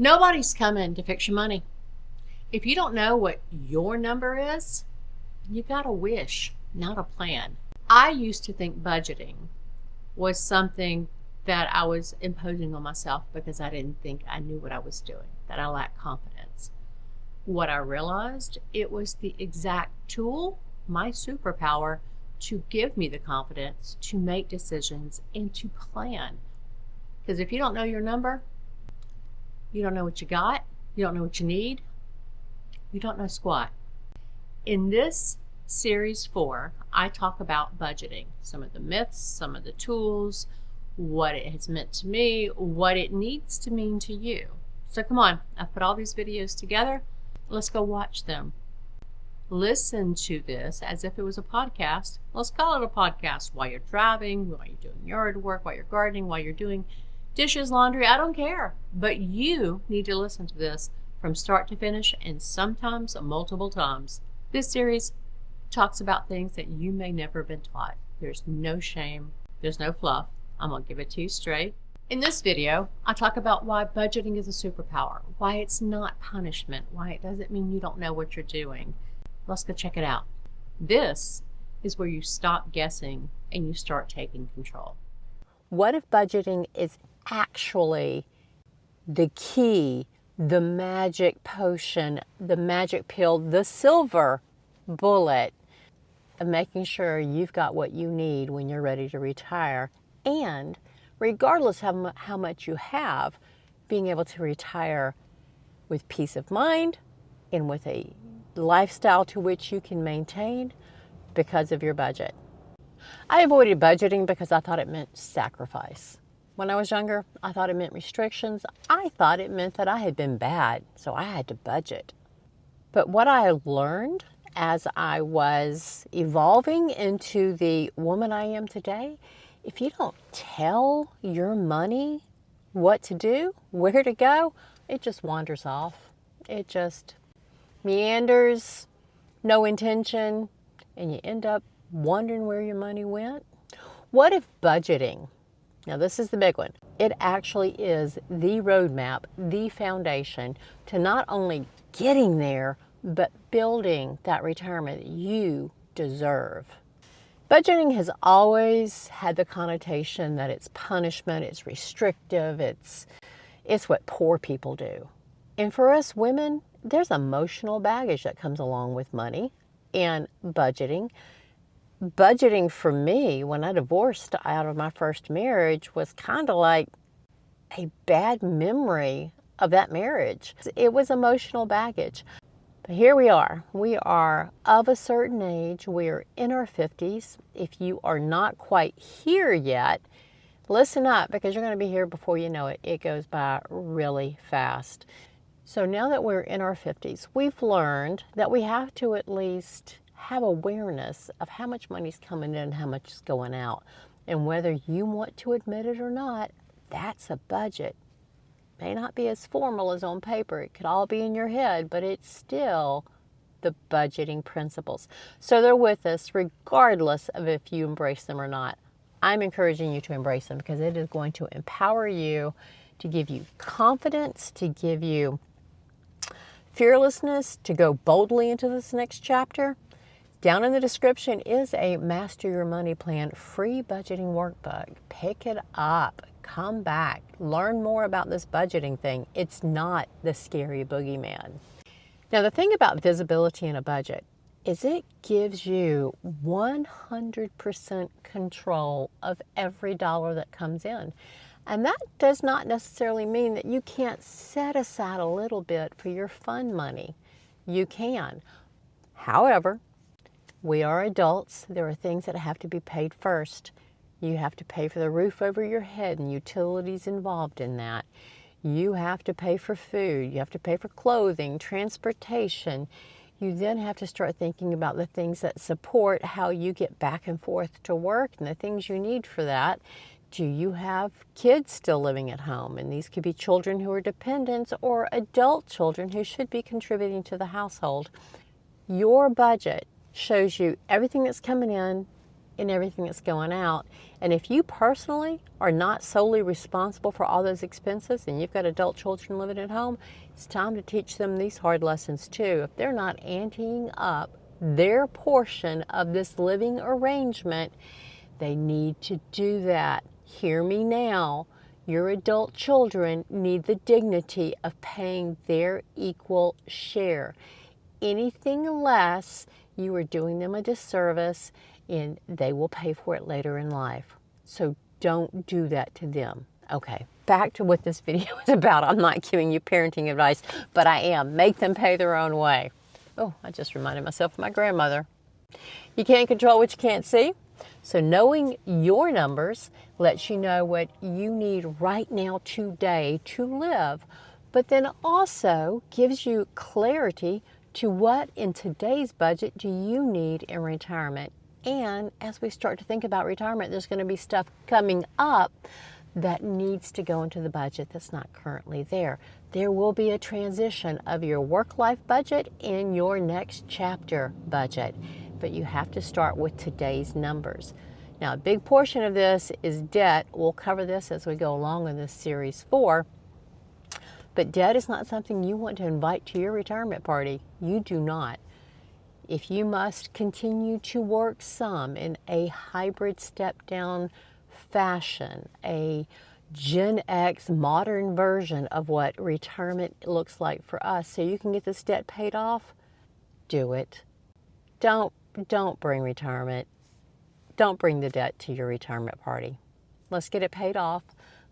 Nobody's coming to fix your money. If you don't know what your number is, you got to wish, not a plan. I used to think budgeting was something that I was imposing on myself because I didn't think I knew what I was doing, that I lacked confidence. What I realized, it was the exact tool, my superpower, to give me the confidence to make decisions and to plan. Because if you don't know your number, you don't know what you got, you don't know what you need, you don't know squat. In this series 4, I talk about budgeting, some of the myths, some of the tools, what it has meant to me, what it needs to mean to you. So come on, I've put all these videos together. Let's go watch them. Listen to this as if it was a podcast. Let's call it a podcast while you're driving, while you're doing yard work, while you're gardening, while you're doing dishes, laundry, I don't care. But you need to listen to this from start to finish and sometimes multiple times. This series talks about things that you may never have been taught. There's no shame, there's no fluff. I'm gonna give it to you straight. In this video, I talk about why budgeting is a superpower, why it's not punishment, why it doesn't mean you don't know what you're doing. Let's go check it out. This is where you stop guessing and you start taking control. What if budgeting is actually the key, the magic potion, the magic pill, the silver bullet of making sure you've got what you need when you're ready to retire, and regardless of how much you have, being able to retire with peace of mind and with a lifestyle to which you can maintain because of your budget. I avoided budgeting because I thought it meant sacrifice. When I was younger, I thought it meant restrictions. I thought it meant that I had been bad, so I had to budget. But what I learned as I was evolving into the woman I am today, if you don't tell your money what to do, where to go, it just wanders off. It just meanders, no intention, and you end up wondering where your money went. What if budgeting, now this is the big one, it actually is the roadmap, the foundation to not only getting there, but building that retirement that you deserve. Budgeting has always had the connotation that it's punishment, it's restrictive, it's what poor people do. And for us women, there's emotional baggage that comes along with money and budgeting. Budgeting for me, when I divorced out of my first marriage, was kind of like a bad memory of that marriage. It was emotional baggage. But here we are. We are of a certain age. We are in our 50s. If you are not quite here yet, listen up, because you're going to be here before you know it. It goes by really fast. So now that we're in our 50s, we've learned that we have to at least have awareness of how much money's coming in and how much is going out. And whether you want to admit it or not, that's a budget. May not be as formal as on paper. It could all be in your head, but it's still the budgeting principles. So they're with us regardless of if you embrace them or not. I'm encouraging you to embrace them because it is going to empower you, to give you confidence, to give you fearlessness, to go boldly into this next chapter. Down in the description is a Master Your Money Plan free budgeting workbook. Pick it up, come back, learn more about this budgeting thing. It's not the scary boogeyman. Now, the thing about visibility in a budget is it gives you 100% control of every dollar that comes in. And that does not necessarily mean that you can't set aside a little bit for your fun money. You can. However, we are adults. There are things that have to be paid first. You have to pay for the roof over your head and utilities involved in that. You have to pay for food. You have to pay for clothing, transportation. You then have to start thinking about the things that support how you get back and forth to work and the things you need for that. Do you have kids still living at home? And these could be children who are dependents or adult children who should be contributing to the household. Your budget shows you everything that's coming in and everything that's going out. And if you personally are not solely responsible for all those expenses and you've got adult children living at home, it's time to teach them these hard lessons too. If they're not anteing up their portion of this living arrangement, they need to do that. Hear me now. Your adult children need the dignity of paying their equal share. Anything less, you are doing them a disservice and they will pay for it later in life. So don't do that to them. Okay, back to what this video is about. I'm not giving you parenting advice, but I am. Make them pay their own way. Oh, I just reminded myself of my grandmother. You can't control what you can't see. So knowing your numbers lets you know what you need right now today to live, but then also gives you clarity to what in today's budget do you need in retirement. And as we start to think about retirement, there's going to be stuff coming up that needs to go into the budget that's not currently there. There will be a transition of your work-life budget in your next chapter budget, but you have to start with today's numbers. Now, a big portion of this is debt. We'll cover this as we go along in this series 4. But debt is not something you want to invite to your retirement party. You do not. If you must continue to work some in a hybrid step-down fashion, a Gen X modern version of what retirement looks like for us, so you can get this debt paid off, do it. Don't bring retirement. Don't bring the debt to your retirement party. Let's get it paid off.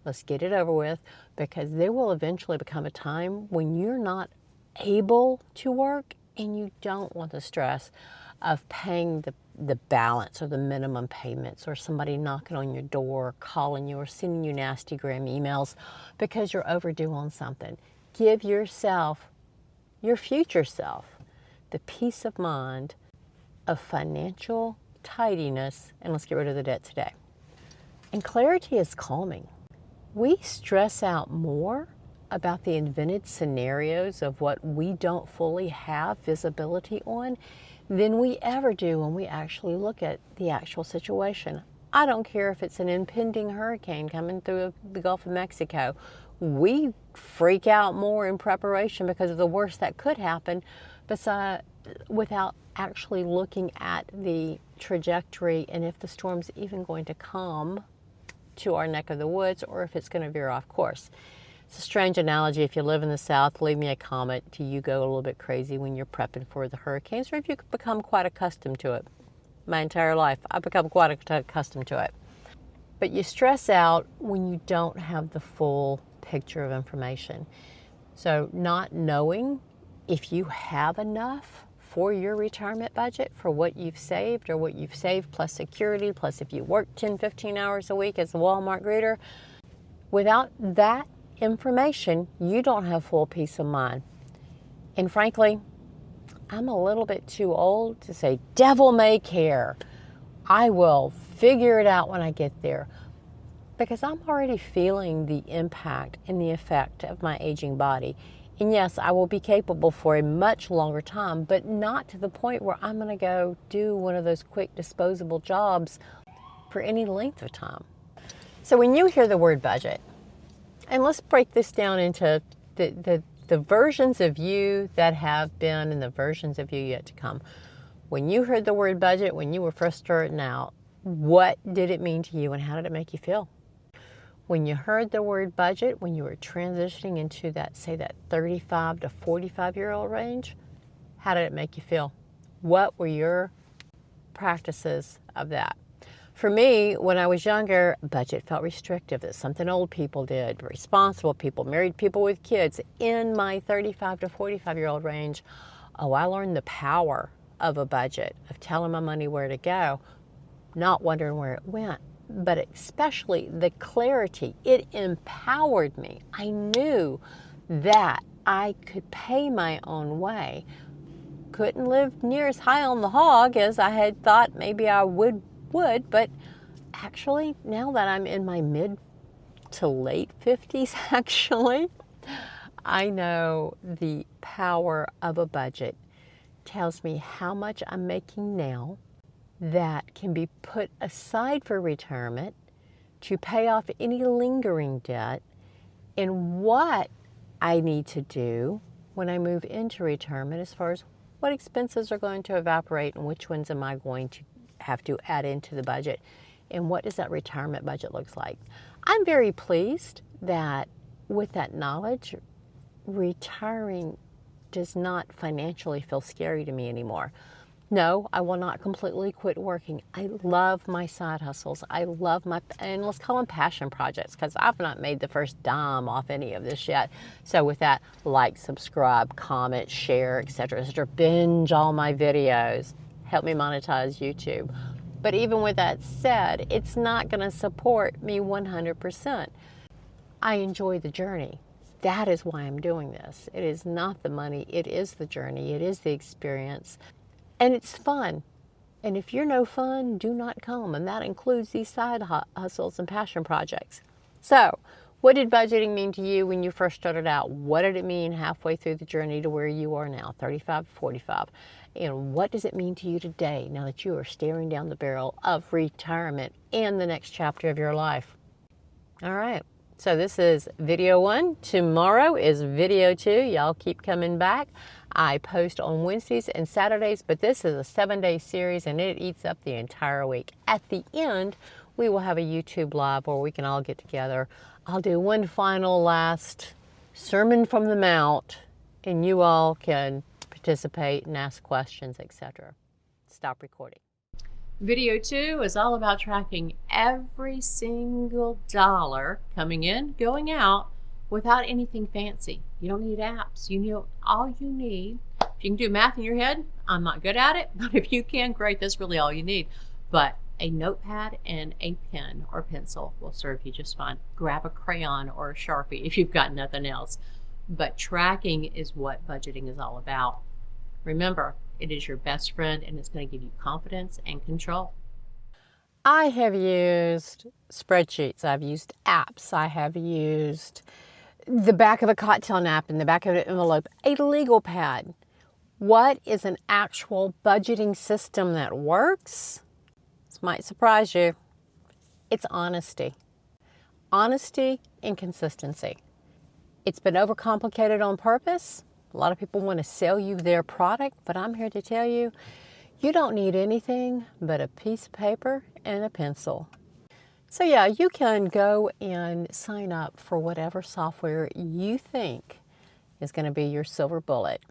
Let's get it over with, because there will eventually become a time when you're not able to work and you don't want the stress of paying the balance or the minimum payments, or somebody knocking on your door, calling you, or sending you nasty gram emails because you're overdue on something. Give yourself, your future self, the peace of mind of financial tidiness, and let's get rid of the debt today. And clarity is calming. We stress out more about the invented scenarios of what we don't fully have visibility on than we ever do when we actually look at the actual situation. I don't care if it's an impending hurricane coming through the Gulf of Mexico. We freak out more in preparation because of the worst that could happen, without actually looking at the trajectory and if the storm's even going to come to our neck of the woods or if it's going to veer off course. It's a strange analogy. If you live in the South, leave me a comment. Do you go a little bit crazy when you're prepping for the hurricanes, or have you become quite accustomed to it? My entire life, I've become quite accustomed to it. But you stress out when you don't have the full picture of information. So not knowing if you have enough for your retirement budget, for what you've saved, or what you've saved plus security, plus if you work 10, 15 hours a week as a Walmart greeter, without that information, you don't have full peace of mind. And frankly, I'm a little bit too old to say, devil may care. I will figure it out when I get there. Because I'm already feeling the impact and the effect of my aging body. And yes, I will be capable for a much longer time, but not to the point where I'm going to go do one of those quick disposable jobs for any length of time. So when you hear the word budget, and let's break this down into the versions of you that have been and the versions of you yet to come. When you heard the word budget, when you were first starting out, what did it mean to you and how did it make you feel? When you heard the word budget, when you were transitioning into that, say, that 35 to 45-year-old range, how did it make you feel? What were your practices of that? For me, when I was younger, budget felt restrictive. It's something old people did, responsible people, married people with kids. In my 35 to 45-year-old range, I learned the power of a budget, of telling my money where to go, not wondering where it went, but especially the clarity. It empowered me. I knew that I could pay my own way. Couldn't live near as high on the hog as I had thought maybe I would, but actually now that I'm in my mid to late 50s, actually, I know the power of a budget tells me how much I'm making now that can be put aside for retirement to pay off any lingering debt, and what I need to do when I move into retirement as far as what expenses are going to evaporate and which ones am I going to have to add into the budget, and what does that retirement budget look like. I'm very pleased that with that knowledge, retiring does not financially feel scary to me anymore. No, I will not completely quit working. I love my side hustles. I love my, and let's call them passion projects, because I've not made the first dime off any of this yet. So with that, like, subscribe, comment, share, etc., etc. Binge all my videos. Help me monetize YouTube. But even with that said, it's not going to support me 100%. I enjoy the journey. That is why I'm doing this. It is not the money. It is the journey. It is the experience. And it's fun. And if you're no fun, do not come. And that includes these side hustles and passion projects. So, what did budgeting mean to you when you first started out? What did it mean halfway through the journey to where you are now, 35, 45? And what does it mean to you today, now that you are staring down the barrel of retirement and the next chapter of your life? All right. So this is video 1. Tomorrow is video 2. Y'all keep coming back. I post on Wednesdays and Saturdays, but this is a 7-day series and it eats up the entire week. At the end, we will have a YouTube live where we can all get together. I'll do one final last sermon from the Mount, and you all can participate and ask questions, etc. Stop recording. Video 2 is all about tracking every single dollar coming in, going out, without anything fancy. You don't need apps. You know, all you need, if you can do math in your head, I'm not good at it, but if you can, great, that's really all you need. But a notepad and a pen or pencil will serve you just fine. Grab a crayon or a Sharpie if you've got nothing else. But tracking is what budgeting is all about. Remember, it is your best friend, and it's going to give you confidence and control. I have used spreadsheets. I've used apps. I have used the back of a cocktail napkin, the back of an envelope, a legal pad. What is an actual budgeting system that works? This might surprise you. It's honesty. Honesty and consistency. It's been overcomplicated on purpose. A lot of people want to sell you their product, but I'm here to tell you, you don't need anything but a piece of paper and a pencil. So yeah, you can go and sign up for whatever software you think is going to be your silver bullet.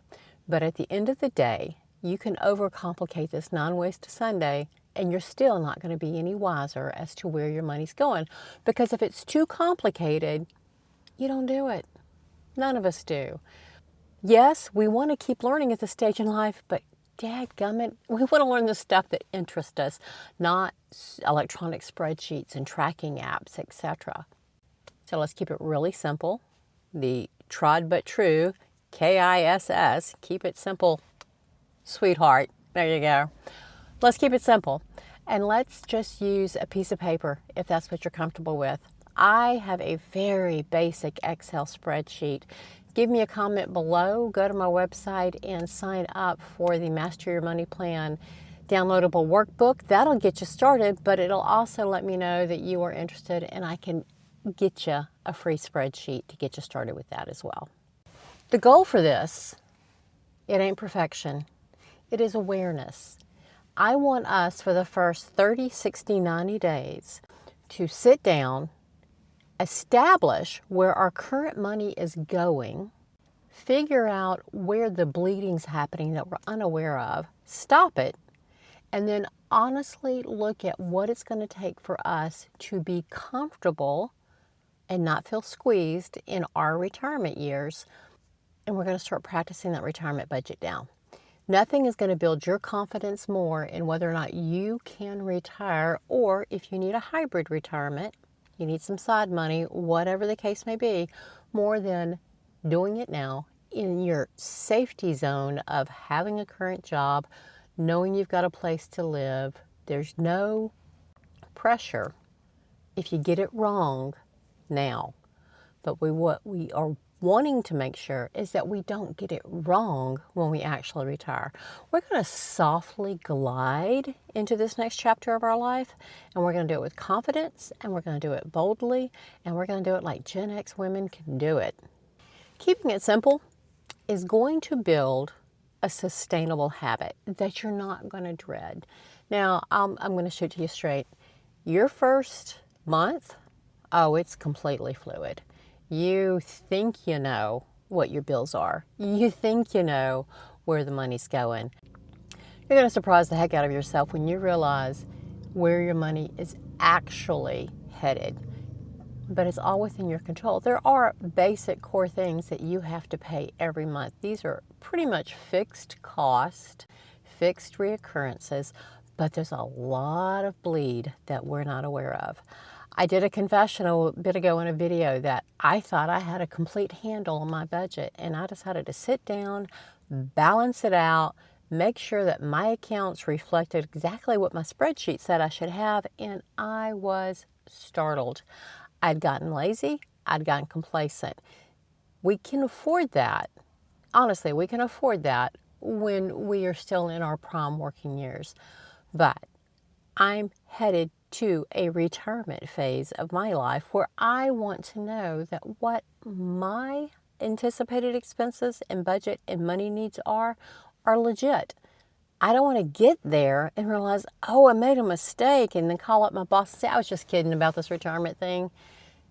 But at the end of the day, you can overcomplicate this 9 ways to Sunday, and you're still not going to be any wiser as to where your money's going. Because if it's too complicated, you don't do it. None of us do. Yes, we want to keep learning at this stage in life, but dadgummit, we want to learn the stuff that interests us, not electronic spreadsheets and tracking apps, etc. So let's keep it really simple. The trod but true, KISS, keep it simple, sweetheart. There you go. Let's keep it simple. And let's just use a piece of paper if that's what you're comfortable with. I have a very basic Excel spreadsheet. Give me a comment below, go to my website and sign up for the Master Your Money Plan downloadable workbook. That'll get you started, but it'll also let me know that you are interested, and I can get you a free spreadsheet to get you started with that as well. The goal for this, it ain't perfection. It is awareness. I want us for the first 30, 60, 90 days to sit down, establish where our current money is going, figure out where the bleeding's happening that we're unaware of, stop it, and then honestly look at what it's going to take for us to be comfortable and not feel squeezed in our retirement years. And we're going to start practicing that retirement budget down. Nothing is going to build your confidence more in whether or not you can retire, or if you need a hybrid retirement, you need some side money, whatever the case may be, more than doing it now in your safety zone of having a current job, knowing you've got a place to live. There's no pressure if you get it wrong now. But what we are wanting to make sure is that we don't get it wrong when we actually retire. We're going to softly glide into this next chapter of our life, and we're going to do it with confidence, and we're going to do it boldly, and we're going to do it like Gen X women can do it. Keeping it simple is going to build a sustainable habit that you're not going to dread. Now, I'm going to shoot to you straight. Your first month, oh, it's completely fluid. You think you know what your bills are. You think you know where the money's going. You're going to surprise the heck out of yourself when you realize where your money is actually headed. But it's all within your control. There are basic core things that you have to pay every month. These are pretty much fixed cost, fixed reoccurrences, but there's a lot of bleed that we're not aware of. I did a confession a bit ago in a video that I thought I had a complete handle on my budget, and I decided to sit down, balance it out, make sure that my accounts reflected exactly what my spreadsheet said I should have, and I was startled. I'd gotten lazy, I'd gotten complacent. We can afford that. Honestly, we can afford that when we are still in our prime working years. But I'm headed to a retirement phase of my life where I want to know that what my anticipated expenses and budget and money needs are legit. I don't want to get there and realize, oh, I made a mistake, and then call up my boss and say, I was just kidding about this retirement thing.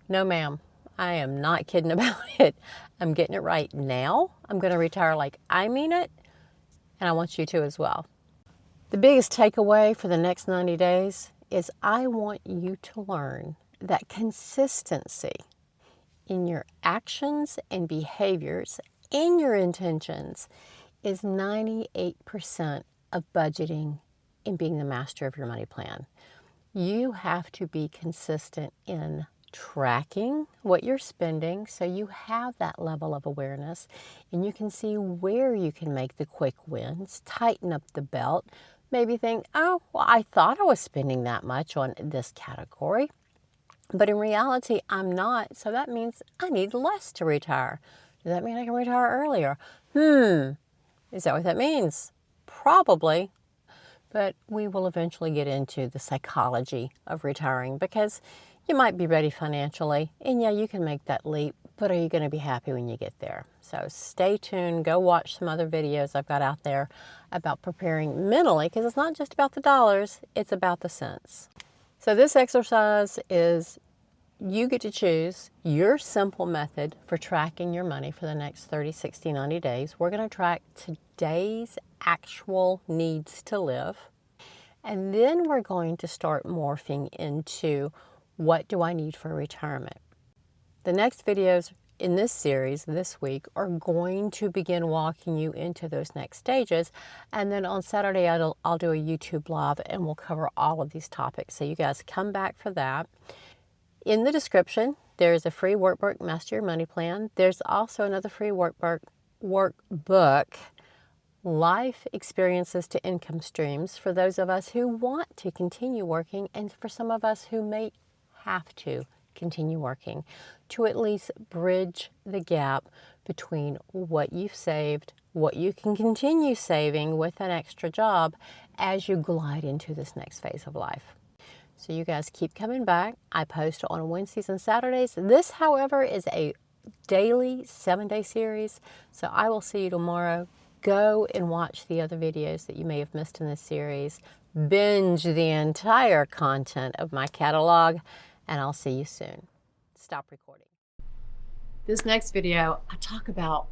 No, ma'am, I am not kidding about it. I'm getting it right now. I'm going to retire like I mean it, and I want you to as well. The biggest takeaway for the next 90 days is I want you to learn that consistency in your actions and behaviors and your intentions is 98% of budgeting and being the master of your money plan. You have to be consistent in tracking what you're spending so you have that level of awareness and you can see where you can make the quick wins, tighten up the belt, maybe think, oh, well, I thought I was spending that much on this category, but in reality, I'm not. So that means I need less to retire. Does that mean I can retire earlier? Is that what that means? Probably. But we will eventually get into the psychology of retiring because you might be ready financially. And yeah, you can make that leap, but are you going to be happy when you get there? So stay tuned. Go watch some other videos I've got out there about preparing mentally, because it's not just about the dollars, it's about the cents. So this exercise is you get to choose your simple method for tracking your money for the next 30, 60, 90 days. We're going to track today's actual needs to live. And then we're going to start morphing into what do I need for retirement. The next videos in this series this week are going to begin walking you into those next stages. And then on Saturday, I'll do a YouTube live and we'll cover all of these topics. So you guys come back for that. In the description, there's a free workbook, Master Your Money Plan. There's also another free workbook, Life Experiences to Income Streams, for those of us who want to continue working and for some of us who may have to continue working to at least bridge the gap between what you've saved, what you can continue saving with an extra job as you glide into this next phase of life. So you guys keep coming back. I post on Wednesdays and Saturdays. This, however, is a daily 7-day series. So I will see you tomorrow. Go and watch the other videos that you may have missed in this series. Binge the entire content of my catalog, and I'll see you soon. Stop recording. This next video, I talk about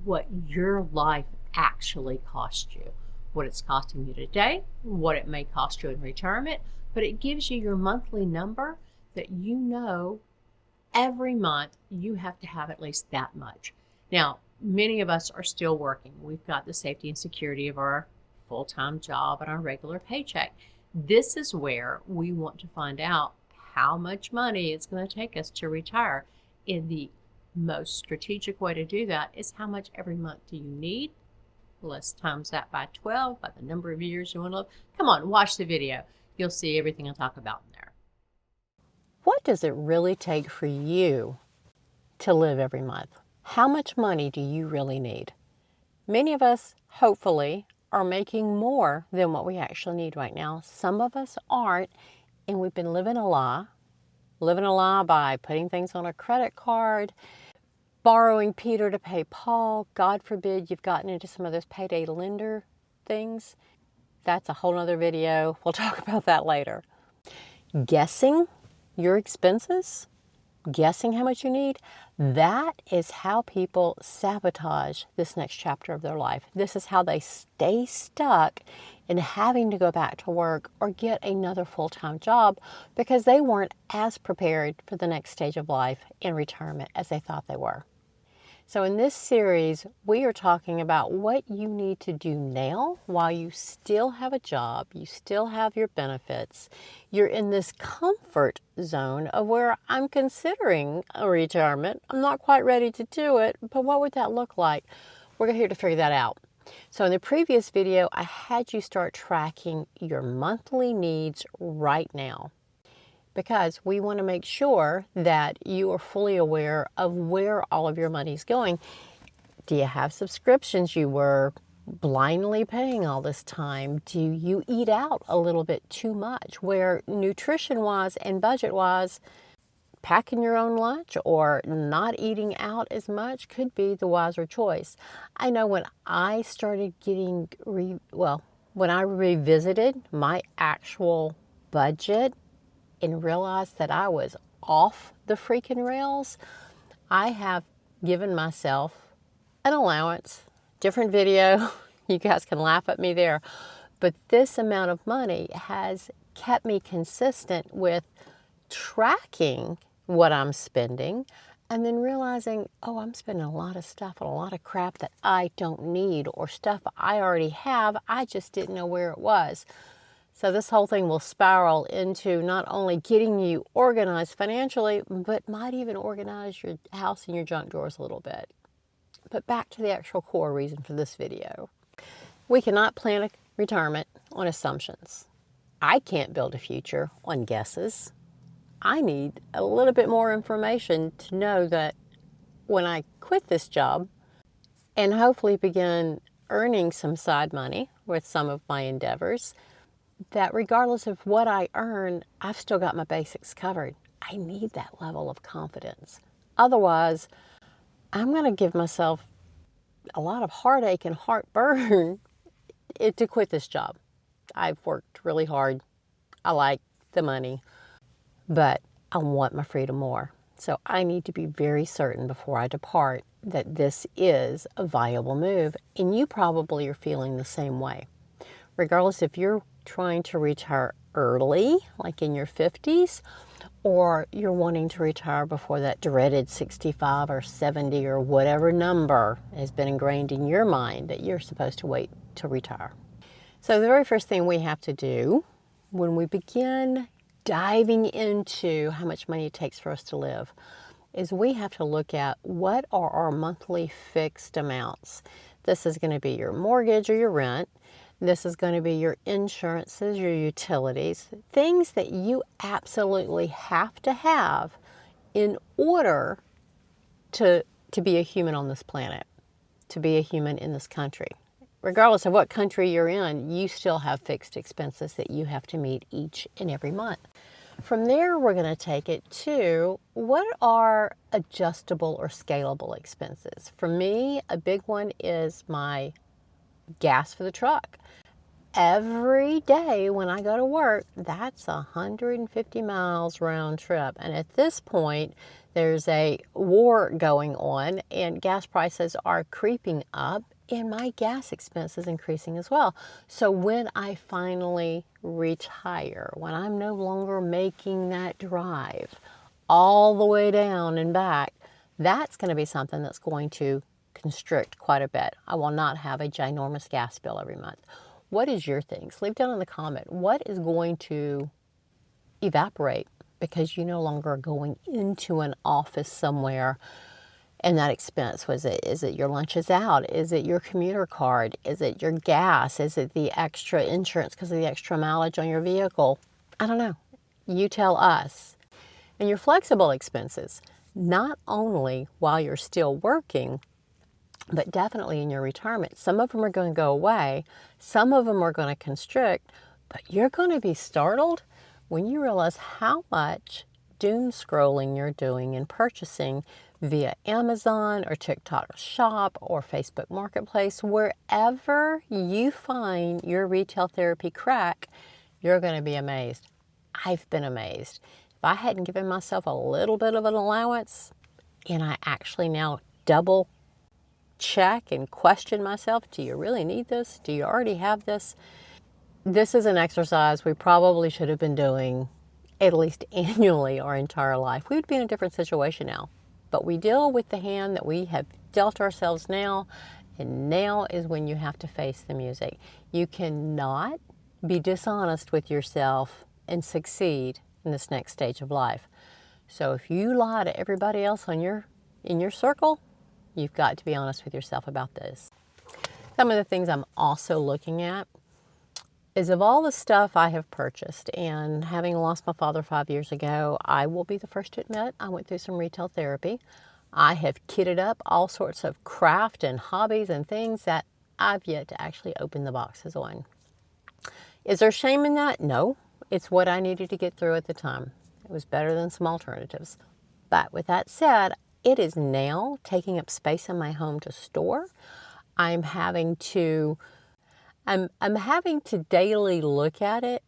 what your life actually cost you, what it's costing you today, what it may cost you in retirement, but it gives you your monthly number that you know every month you have to have at least that much. Now, many of us are still working. We've got the safety and security of our full-time job and our regular paycheck. This is where we want to find out how much money it's going to take us to retire. In the most strategic way to do that is how much every month do you need? Let's times that by 12, by the number of years you want to live. Come on, watch the video. You'll see everything I talk about in there. What does it really take for you to live every month? How much money do you really need? Many of us, hopefully, are making more than what we actually need right now. Some of us aren't, and we've been living a lie by putting things on a credit card, borrowing Peter to pay Paul. God forbid you've gotten into some of those payday lender things. That's a whole nother video. We'll talk about that later. Guessing your expenses, guessing how much you need, that is how people sabotage this next chapter of their life. This is how they stay stuck in having to go back to work or get another full-time job because they weren't as prepared for the next stage of life in retirement as they thought they were. So in this series, we are talking about what you need to do now while you still have a job, you still have your benefits, you're in this comfort zone of where I'm considering a retirement. I'm not quite ready to do it, but what would that look like? We're here to figure that out. So in the previous video, I had you start tracking your monthly needs right now, because we want to make sure that you are fully aware of where all of your money is going. Do you have subscriptions you were blindly paying all this time? Do you eat out a little bit too much, where nutrition-wise and budget-wise, packing your own lunch or not eating out as much could be the wiser choice? I know when I started getting, when I revisited my actual budget and realized that I was off the freaking rails, I have given myself an allowance. Different video. You guys can laugh at me there. But this amount of money has kept me consistent with tracking what I'm spending and then realizing, oh, I'm spending a lot of stuff on a lot of crap that I don't need, or stuff I already have, I just didn't know where it was. So this whole thing will spiral into not only getting you organized financially, but might even organize your house and your junk drawers a little bit. But back to the actual core reason for this video. We cannot plan a retirement on assumptions. I can't build a future on guesses. I need a little bit more information to know that when I quit this job and hopefully begin earning some side money with some of my endeavors, that regardless of what I earn, I've still got my basics covered. I need that level of confidence. Otherwise, I'm going to give myself a lot of heartache and heartburn to quit this job. I've worked really hard. I like the money, but I want my freedom more. So I need to be very certain before I depart that this is a viable move. And you probably are feeling the same way. Regardless if you're trying to retire early, like in your 50s, or you're wanting to retire before that dreaded 65 or 70 or whatever number has been ingrained in your mind that you're supposed to wait to retire. So the very first thing we have to do when we begin diving into how much money it takes for us to live is we have to look at what are our monthly fixed amounts. This is going to be your mortgage or your rent. This is going to be your insurances, your utilities, things that you absolutely have to have in order to be a human on this planet, to be a human in this country. Regardless of what country you're in, you still have fixed expenses that you have to meet each and every month. From there, we're going to take it to what are adjustable or scalable expenses. For me, a big one is my gas for the truck. Every day when I go to work, that's 150 miles round trip. And at this point, there's a war going on and gas prices are creeping up and my gas expense is increasing as well. So when I finally retire, when I'm no longer making that drive all the way down and back, that's going to be something that's going to constrict quite a bit. I will not have a ginormous gas bill every month. What is your things? Leave down in the comment. What is going to evaporate because you no longer are going into an office somewhere and that expense? Is it your lunches out? Is it your commuter card? Is it your gas? Is it the extra insurance because of the extra mileage on your vehicle? I don't know. You tell us. And your flexible expenses. not only while you're still working, but definitely in your retirement. Some of them are going to go away, some of them are going to constrict, but you're going to be startled when you realize how much doom scrolling you're doing and purchasing via Amazon or TikTok Shop or Facebook Marketplace. Wherever you find your retail therapy crack, you're going to be amazed. I've been amazed. If I hadn't given myself a little bit of an allowance, and I actually now double check and question myself, do you really need this? Do you already have this? This is an exercise we probably should have been doing at least annually our entire life. We would be in a different situation now. But we deal with the hand that we have dealt ourselves now, and now is when you have to face the music. You cannot be dishonest with yourself and succeed in this next stage of life. So if you lie to everybody else in your circle, you've got to be honest with yourself about this. Some of the things I'm also looking at is of all the stuff I have purchased, and having lost my father 5 years ago, I will be the first to admit I went through some retail therapy. I have kitted up all sorts of craft and hobbies and things that I've yet to actually open the boxes on. Is there shame in that? No. It's what I needed to get through at the time. It was better than some alternatives. But with that said, it is now taking up space in my home to store. I'm having to daily look at it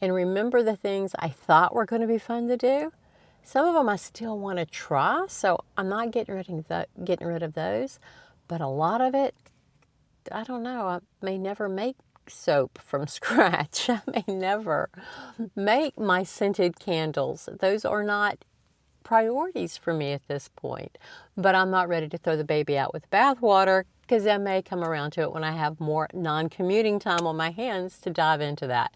and remember the things I thought were going to be fun to do. Some of them I still want to try, so I'm not getting rid of those. But a lot of it, I don't know, I may never make soap from scratch. I may never make my scented candles. Those are not priorities for me at this point. But I'm not ready to throw the baby out with bathwater, because I may come around to it when I have more non-commuting time on my hands to dive into that.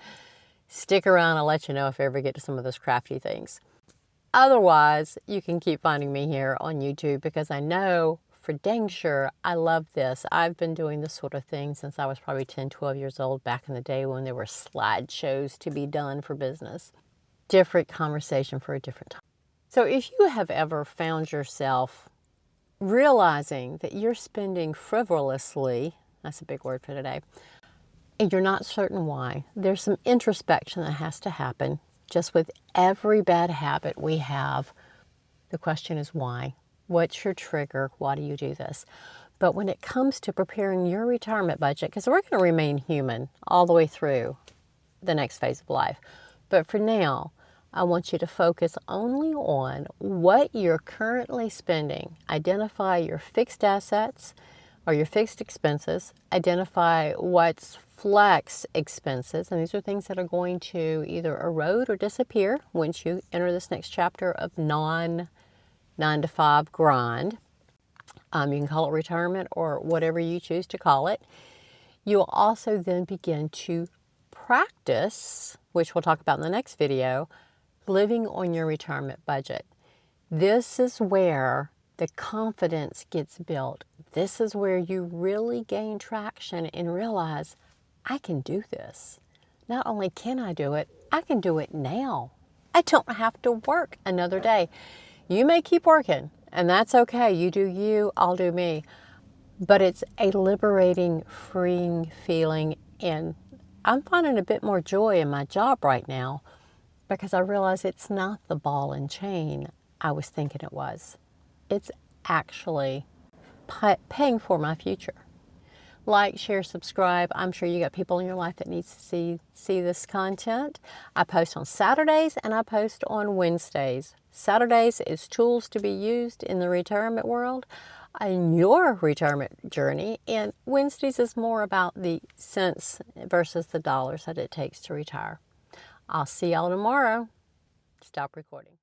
Stick around, I'll let you know if I ever get to some of those crafty things. Otherwise, you can keep finding me here on YouTube, because I know for dang sure I love this. I've been doing this sort of thing since I was probably 10, 12 years old, back in the day when there were slideshows to be done for business. Different conversation for a different time. So if you have ever found yourself realizing that you're spending frivolously, that's a big word for today, and you're not certain why, there's some introspection that has to happen. Just with every bad habit we have, the question is why? What's your trigger? Why do you do this? But when it comes to preparing your retirement budget, because we're going to remain human all the way through the next phase of life, but for now, I want you to focus only on what you're currently spending. Identify your fixed assets or your fixed expenses. Identify what's flex expenses, and these are things that are going to either erode or disappear once you enter this next chapter of non-9 to 5 grind. You can call it retirement or whatever you choose to call it. You'll also then begin to practice, which we'll talk about in the next video, living on your retirement budget. This is where the confidence gets built. This is where you really gain traction and realize, I can do this. Not only can I do it, I can do it now. I don't have to work another day. You may keep working, and that's okay. You do you, I'll do me. But it's a liberating, freeing feeling, and I'm finding a bit more joy in my job right now, because I realize it's not the ball and chain I was thinking it was. It's actually paying for my future. Like, share, subscribe. I'm sure you got people in your life that needs to see this content. I post on Saturdays and I post on Wednesdays. Saturdays is tools to be used in the retirement world, in your retirement journey, and Wednesdays is more about the cents versus the dollars that it takes to retire. I'll see y'all tomorrow. Stop recording.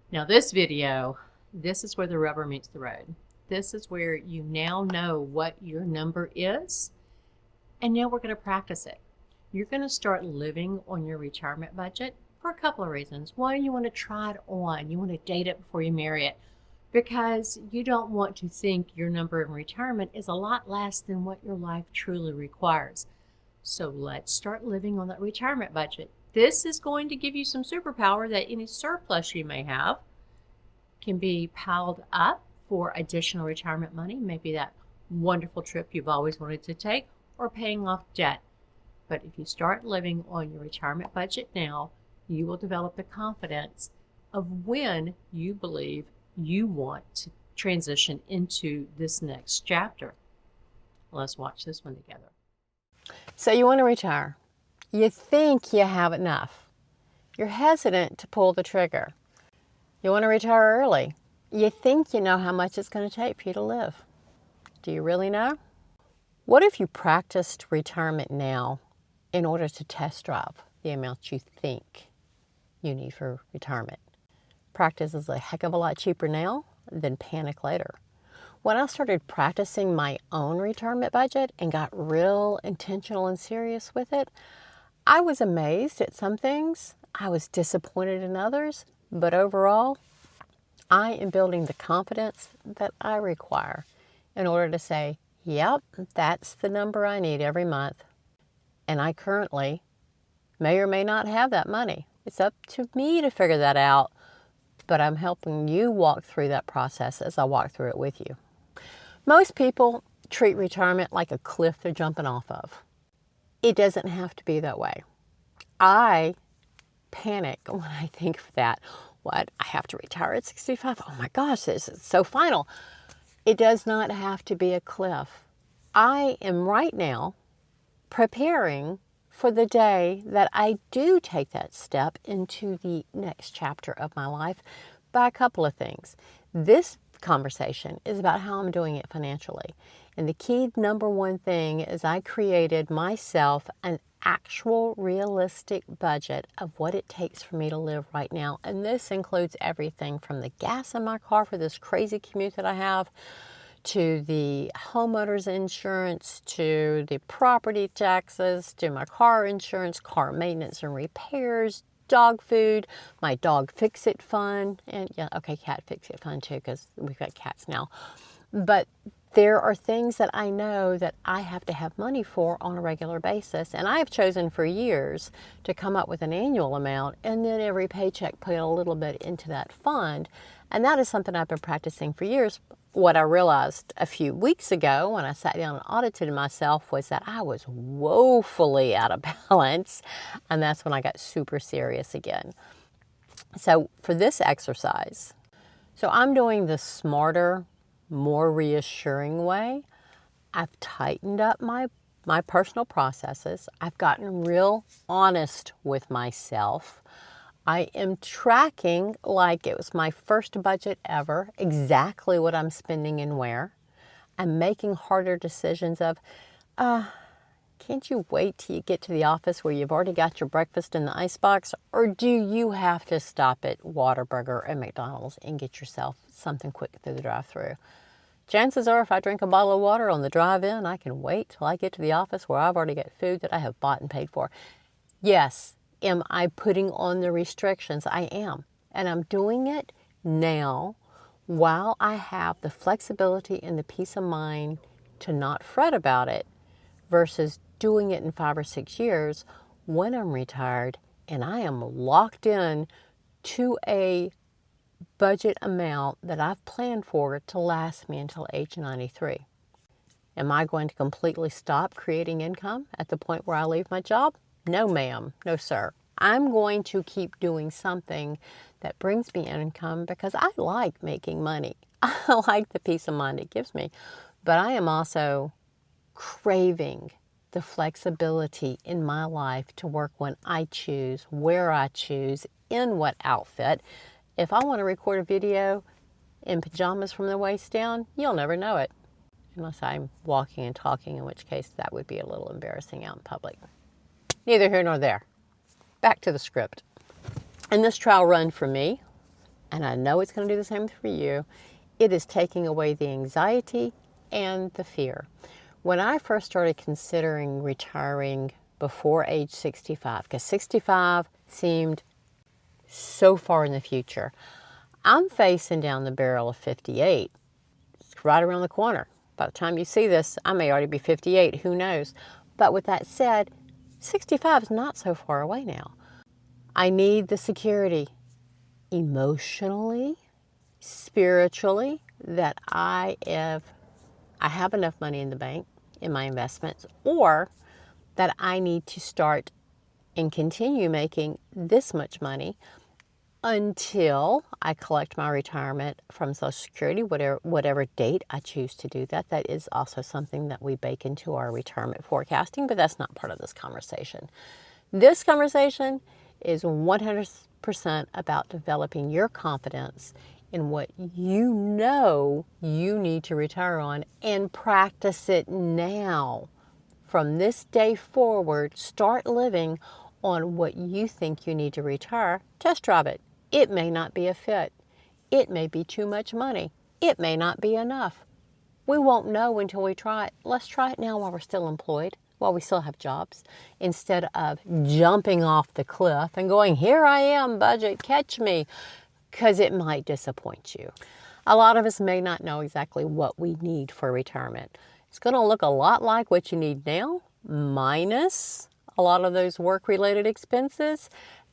Now this video, this is where the rubber meets the road. This is where you now know what your number is, and now we're going to practice it. You're going to start living on your retirement budget for a couple of reasons. One, you want to try it on. You want to date it before you marry it, because you don't want to think your number in retirement is a lot less than what your life truly requires. So let's start living on that retirement budget. This is going to give you some superpower that any surplus you may have can be piled up for additional retirement money, maybe that wonderful trip you've always wanted to take, or paying off debt. But if you start living on your retirement budget now, you will develop the confidence of when you believe you want to transition into this next chapter. Let's watch this one together. So you want to retire. You think you have enough. You're hesitant to pull the trigger. You want to retire early. You think you know how much it's going to take for you to live. Do you really know? What if you practiced retirement now in order to test drive the amount you think you need for retirement? Practice is a heck of a lot cheaper now than panic later. When I started practicing my own retirement budget and got real intentional and serious with it, I was amazed at some things. I was disappointed in others, but overall, I am building the confidence that I require in order to say, yep, that's the number I need every month. And I currently may or may not have that money. It's up to me to figure that out, but I'm helping you walk through that process as I walk through it with you. Most people treat retirement like a cliff they're jumping off of. It doesn't have to be that way. I panic when I think of that. What? I have to retire at 65? Oh my gosh, this is so final. It does not have to be a cliff. I am right now preparing for the day that I do take that step into the next chapter of my life by a couple of things. This conversation is about how I'm doing it financially. And the key number one thing is I created myself an actual realistic budget of what it takes for me to live right now. And this includes everything from the gas in my car for this crazy commute that I have, to the homeowner's insurance, to the property taxes, to my car insurance, car maintenance and repairs, dog food, my dog fix-it fund, and yeah, okay, cat fix-it fund too, because we've got cats now. But there are things that I know that I have to have money for on a regular basis, and I have chosen for years to come up with an annual amount and then every paycheck put a little bit into that fund, and that is something I've been practicing for years. What I realized a few weeks ago when I sat down and audited myself was that I was woefully out of balance, and that's when I got super serious again. So for this exercise, I'm doing the smarter, more reassuring way. I've tightened up my personal processes. I've gotten real honest with myself. I am tracking, like it was my first budget ever, exactly what I'm spending and where. I'm making harder decisions of, can't you wait till you get to the office where you've already got your breakfast in the icebox? Or do you have to stop at Whataburger and McDonald's and get yourself something quick through the drive-thru? Chances are if I drink a bottle of water on the drive-in, I can wait till I get to the office where I've already got food that I have bought and paid for. Yes, am I putting on the restrictions? I am. And I'm doing it now while I have the flexibility and the peace of mind to not fret about it versus doing it in 5 or 6 years when I'm retired and I am locked in to a budget amount that I've planned for to last me until age 93. Am I going to completely stop creating income at the point where I leave my job? No, ma'am. No, sir. I'm going to keep doing something that brings me income because I like making money. I like the peace of mind it gives me. But I am also craving the flexibility in my life to work when I choose, where I choose, in what outfit. If I want to record a video in pajamas from the waist down, you'll never know it. Unless I'm walking and talking, in which case that would be a little embarrassing out in public. Neither here nor there. Back to the script. In this trial run for me, and I know it's going to do the same for you, it is taking away the anxiety and the fear. When I first started considering retiring before age 65, because 65 seemed so far in the future, I'm facing down the barrel of 58. It's right around the corner. By the time you see this, I may already be 58, who knows? But with that said, 65 is not so far away now. I need the security emotionally, spiritually, that I have enough money in the bank in my investments, or that I need to start and continue making this much money until I collect my retirement from Social Security, whatever date I choose to do that. That is also something that we bake into our retirement forecasting, but that's not part of this conversation. This conversation is 100% about developing your confidence in what you know you need to retire on, and practice it now. From this day forward, start living on what you think you need to retire. Test drive it. It may not be a fit. It may be too much money. It may not be enough. We won't know until we try it. Let's try it now while we're still employed, while we still have jobs, instead of jumping off the cliff and going, here I am, budget, catch me, because it might disappoint you. A lot of us may not know exactly what we need for retirement. It's going to look a lot like what you need now, minus a lot of those work-related expenses.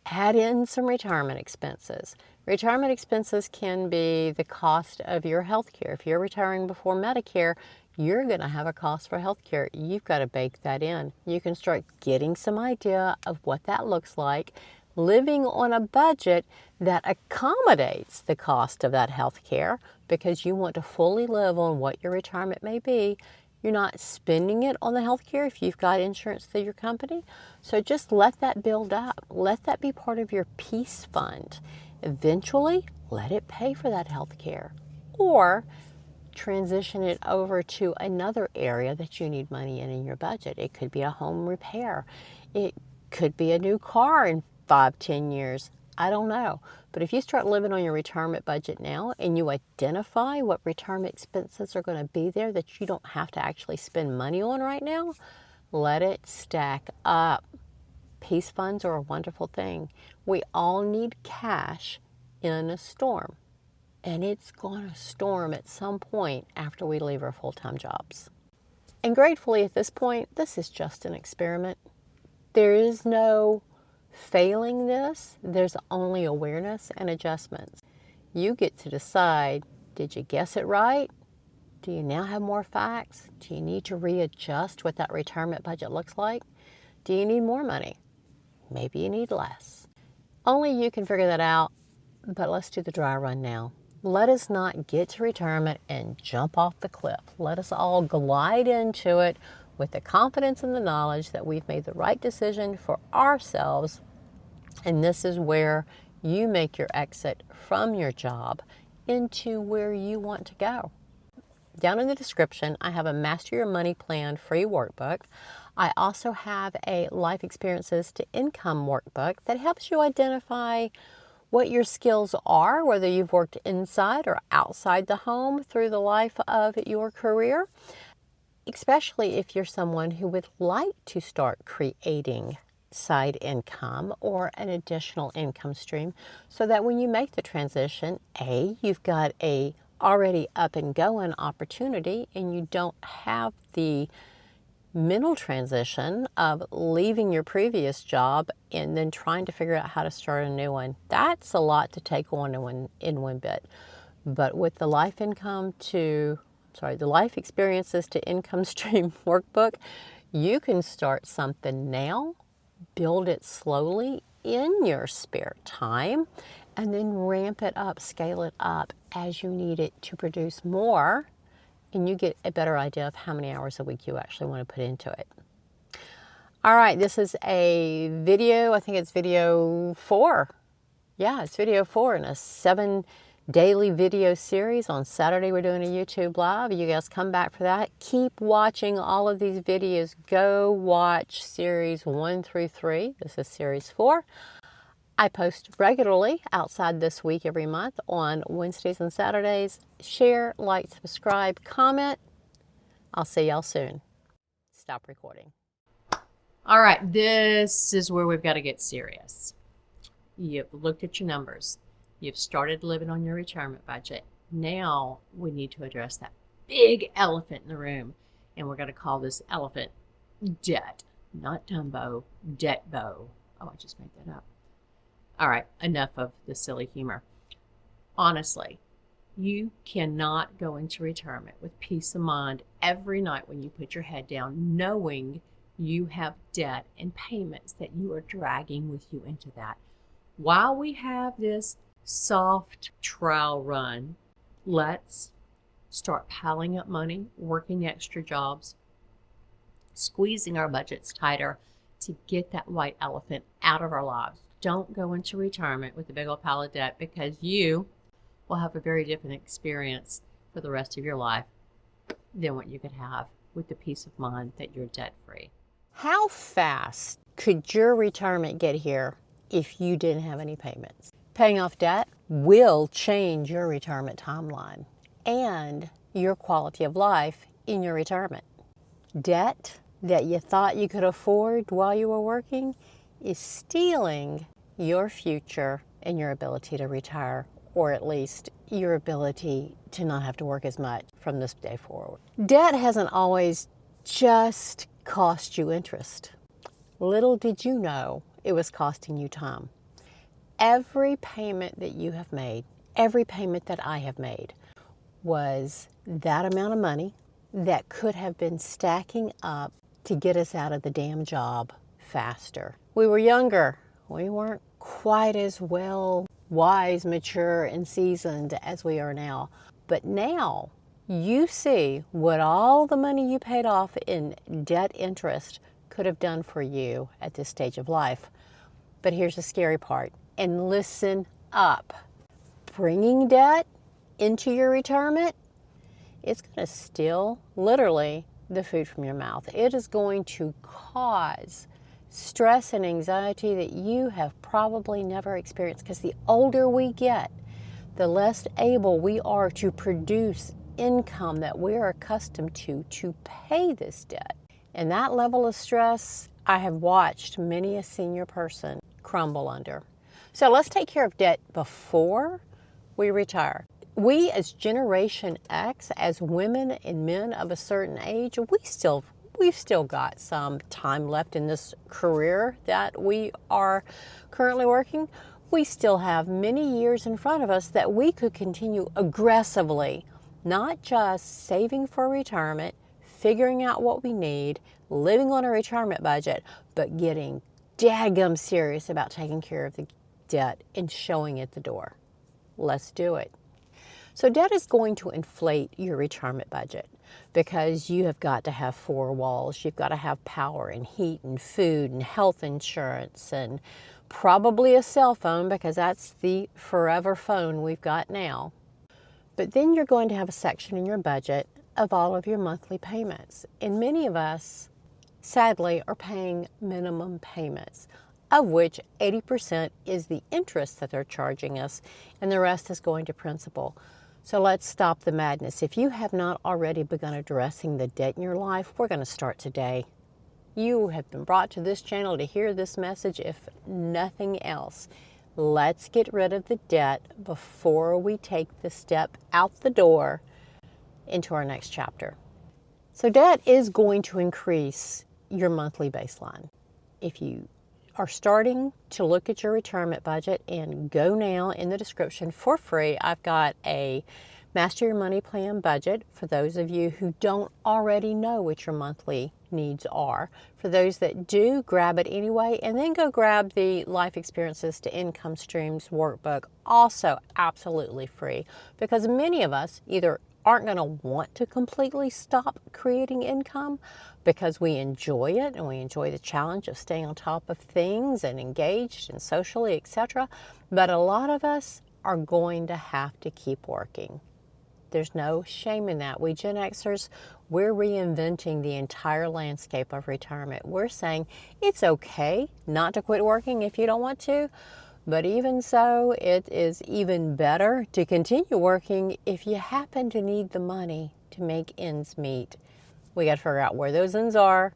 Add in some retirement expenses. Retirement expenses can be the cost of your health care. If you're retiring before Medicare, you're going to have a cost for health care. You've got to bake that in. You can start getting some idea of what that looks like, living on a budget that accommodates the cost of that health care, because you want to fully live on what your retirement may be. You're not spending it on the health care if you've got insurance through your company. So just let that build up. Let that be part of your peace fund. Eventually, let it pay for that health care. Or transition it over to another area that you need money in your budget. It could be a home repair. It could be a new car in 5-10 years. I don't know. But if you start living on your retirement budget now, and you identify what retirement expenses are going to be there that you don't have to actually spend money on right now, let it stack up. Peace funds are a wonderful thing. We all need cash in a storm. And it's going to storm at some point after we leave our full-time jobs. And gratefully at this point, this is just an experiment. There is no failing this. There's only awareness and adjustments. You get to decide, did you guess it right? Do you now have more facts? Do you need to readjust what that retirement budget looks like? Do you need more money? Maybe you need less. Only you can figure that out, but let's do the dry run now. Let us not get to retirement and jump off the cliff. Let us all glide into it with the confidence and the knowledge that we've made the right decision for ourselves. And this is where you make your exit from your job into where you want to go. Down in the description, I have a Master Your Money Plan free workbook. I also have a Life Experiences to Income workbook that helps you identify what your skills are, whether you've worked inside or outside the home through the life of your career, especially if you're someone who would like to start creating side income or an additional income stream, so that when you make the transition, you've got a already up and going opportunity, and you don't have the mental transition of leaving your previous job and then trying to figure out how to start a new one. That's a lot to take on in one bit. But with the Life Experiences to Income Stream workbook, you can start something now, build it slowly in your spare time, and then ramp it up, scale it up as you need it to produce more, and you get a better idea of how many hours a week you actually want to put into it. All right, this is a video, I think it's video 4. Yeah, it's video 4 in a 7 daily video series. On Saturday, we're doing a YouTube Live. You guys come back for that. Keep watching all of these videos. Go watch series 1 through 3. This is series 4. I post regularly outside this week every month on Wednesdays and Saturdays. Share, like, subscribe, comment. I'll see y'all soon. Stop recording. All right, this is where we've got to get serious. You've looked at your numbers. You've started living on your retirement budget. Now we need to address that big elephant in the room. And we're going to call this elephant debt. Not Dumbo, debt bow. Oh, I just made that up. All right, enough of the silly humor. Honestly, You cannot go into retirement with peace of mind every night when you put your head down, knowing you have debt and payments that you are dragging with you into that. While we have this soft trial run, let's start piling up money, working extra jobs, squeezing our budgets tighter to get that white elephant out of our lives. Don't go into retirement with a big old pile of debt, because you will have a very different experience for the rest of your life than what you could have with the peace of mind that you're debt free. How fast could your retirement get here if you didn't have any payments? Paying off debt will change your retirement timeline and your quality of life in your retirement. Debt that you thought you could afford while you were working is stealing your future and your ability to retire, or at least your ability to not have to work as much from this day forward. Debt hasn't always just cost you interest. Little did you know it was costing you time. Every payment that you have made, every payment that I have made, was that amount of money that could have been stacking up to get us out of the damn job faster. We were younger. We weren't quite as well wise, mature, and seasoned as we are now. But now you see what all the money you paid off in debt interest could have done for you at this stage of life. But here's the scary part, and listen up. Bringing debt into your retirement, it's going to steal, literally, the food from your mouth. It is going to cause stress and anxiety that you have probably never experienced, because the older we get, the less able we are to produce income that we're accustomed to pay this debt. And that level of stress, I have watched many a senior person crumble under. So let's take care of debt before we retire. We as Generation X, as women and men of a certain age, we've still got some time left in this career that we are currently working. We still have many years in front of us that we could continue aggressively, not just saving for retirement, figuring out what we need, living on a retirement budget, but getting daggum serious about taking care of the debt and showing it the door. Let's do it. So debt is going to inflate your retirement budget, because you have got to have four walls. You've got to have power and heat and food and health insurance and probably a cell phone, because that's the forever phone we've got now. But then you're going to have a section in your budget of all of your monthly payments. And many of us, sadly, are paying minimum payments, of which 80% is the interest that they're charging us, and the rest is going to principal. So let's stop the madness. If you have not already begun addressing the debt in your life, we're going to start today. You have been brought to this channel to hear this message, if nothing else. Let's get rid of the debt before we take the step out the door into our next chapter. So debt is going to increase your monthly baseline. If you are starting to look at your retirement budget, and go now in the description for free, I've got a Master Your Money Plan budget for those of you who don't already know what your monthly needs are. For those that do, grab it anyway, and then go grab the Life Experiences to Income Streams workbook, also absolutely free, because many of us either aren't going to want to completely stop creating income because we enjoy it and we enjoy the challenge of staying on top of things and engaged and socially, etc. But a lot of us are going to have to keep working. There's no shame in that. We Gen Xers, we're reinventing the entire landscape of retirement. We're saying it's okay not to quit working if you don't want to, but even so, it is even better to continue working if you happen to need the money to make ends meet. We got to figure out where those ends are,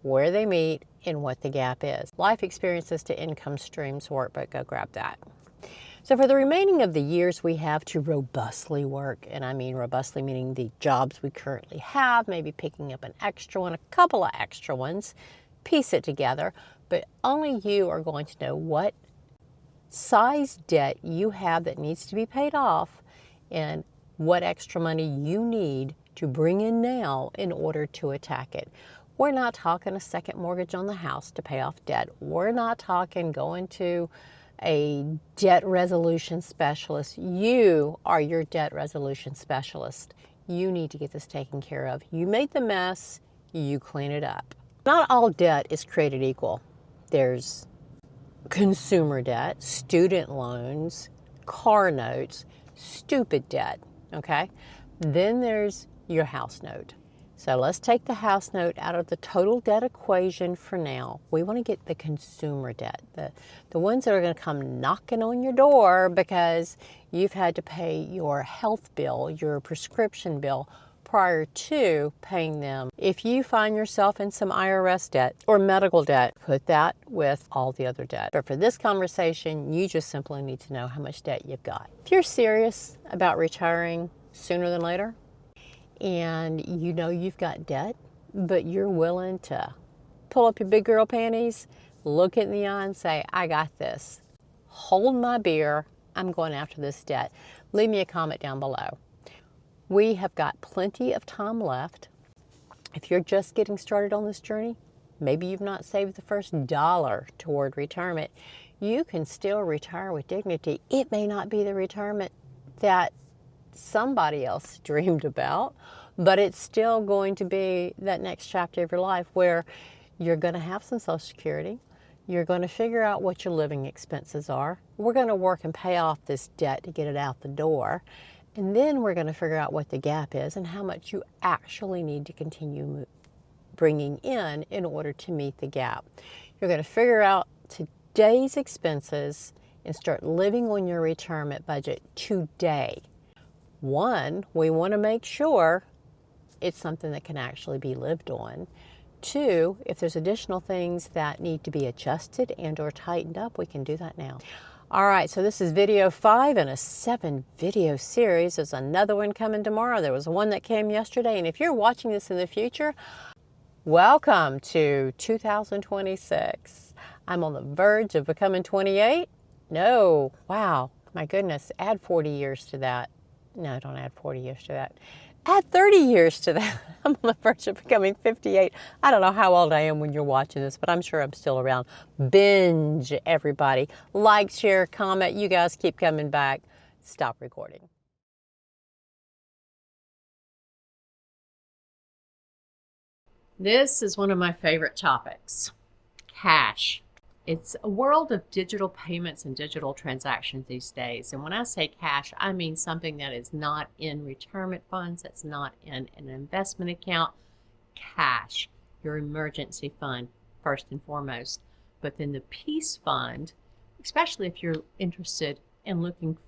where they meet, and what the gap is. Life Experiences to Income Streams workbook, go grab that. So for the remaining of the years we have to robustly work, and I mean robustly meaning the jobs we currently have, maybe picking up an extra one, a couple of extra ones, piece it together, but only you are going to know what size debt you have that needs to be paid off, and what extra money you need to bring in now in order to attack it. We're not talking a second mortgage on the house to pay off debt. We're not talking going to a debt resolution specialist. You are your debt resolution specialist. You need to get this taken care of. You made the mess, you clean it up. Not all debt is created equal. There's consumer debt, student loans, car notes, stupid debt, okay? Then there's your house note. So let's take the house note out of the total debt equation for now. We want to get the consumer debt, the ones that are going to come knocking on your door because you've had to pay your health bill, your prescription bill, prior to paying them. If you find yourself in some IRS debt or medical debt, put that with all the other debt. But for this conversation, you just simply need to know how much debt you've got. If you're serious about retiring sooner than later, and you know you've got debt, but you're willing to pull up your big girl panties, look it in the eye and say, I got this. Hold my beer. I'm going after this debt. Leave me a comment down below. We have got plenty of time left. If you're just getting started on this journey, maybe you've not saved the first dollar toward retirement, you can still retire with dignity. It may not be the retirement that somebody else dreamed about, but it's still going to be that next chapter of your life where you're going to have some Social Security. You're going to figure out what your living expenses are. We're going to work and pay off this debt to get it out the door. And then we're going to figure out what the gap is and how much you actually need to continue bringing in order to meet the gap. You're going to figure out today's expenses and start living on your retirement budget today. One, we want to make sure it's something that can actually be lived on. Two, if there's additional things that need to be adjusted and or tightened up, we can do that now. All right, so this is video 5 in a 7-video series. There's another one coming tomorrow. There was one that came yesterday. And if you're watching this in the future, welcome to 2026. I'm on the verge of becoming 28. No, wow, my goodness, add 40 years to that. No, don't add 40 years to that. Add 30 years to that. I'm on the verge of becoming 58. I don't know how old I am when you're watching this, but I'm sure I'm still around. Binge, everybody. Like, share, comment. You guys keep coming back. Stop recording. This is one of my favorite topics, cash. It's a world of digital payments and digital transactions these days. And when I say cash, I mean something that is not in retirement funds, that's not in an investment account. Cash, your emergency fund, first and foremost. But then the peace fund, especially if you're interested in looking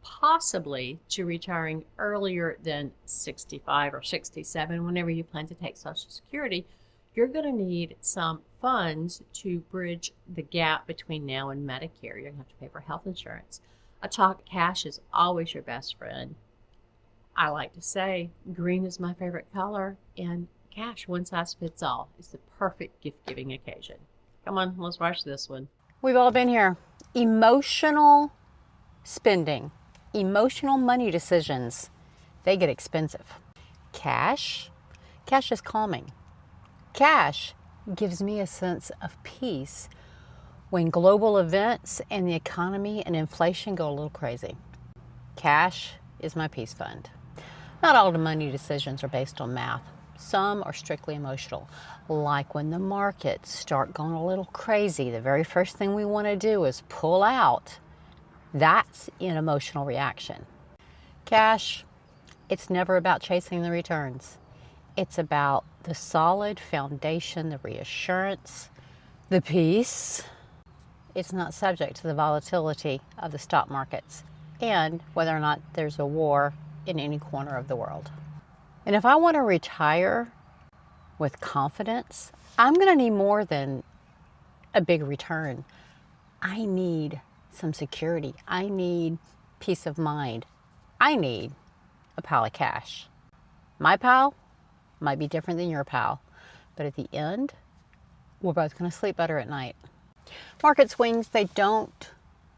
possibly to retiring earlier than 65 or 67, whenever you plan to take Social Security, you're going to need some funds to bridge the gap between now and Medicare. You're going to have to pay for health insurance. Cash is always your best friend. I like to say green is my favorite color, and cash, one size fits all, is the perfect gift-giving occasion. Come on, let's watch this one. We've all been here. Emotional spending, emotional money decisions, they get expensive. Cash is calming. Cash gives me a sense of peace when global events and the economy and inflation go a little crazy. Cash is my peace fund. Not all the money decisions are based on math. Some are strictly emotional. Like when the markets start going a little crazy, the very first thing we want to do is pull out. That's an emotional reaction. Cash, it's never about chasing the returns. It's about the solid foundation, the reassurance, the peace. It's not subject to the volatility of the stock markets and whether or not there's a war in any corner of the world. And if I want to retire with confidence, I'm going to need more than a big return. I need some security. I need peace of mind. I need a pile of cash. My pile might be different than your pile, but at the end, we're both going to sleep better at night. Market swings, they don't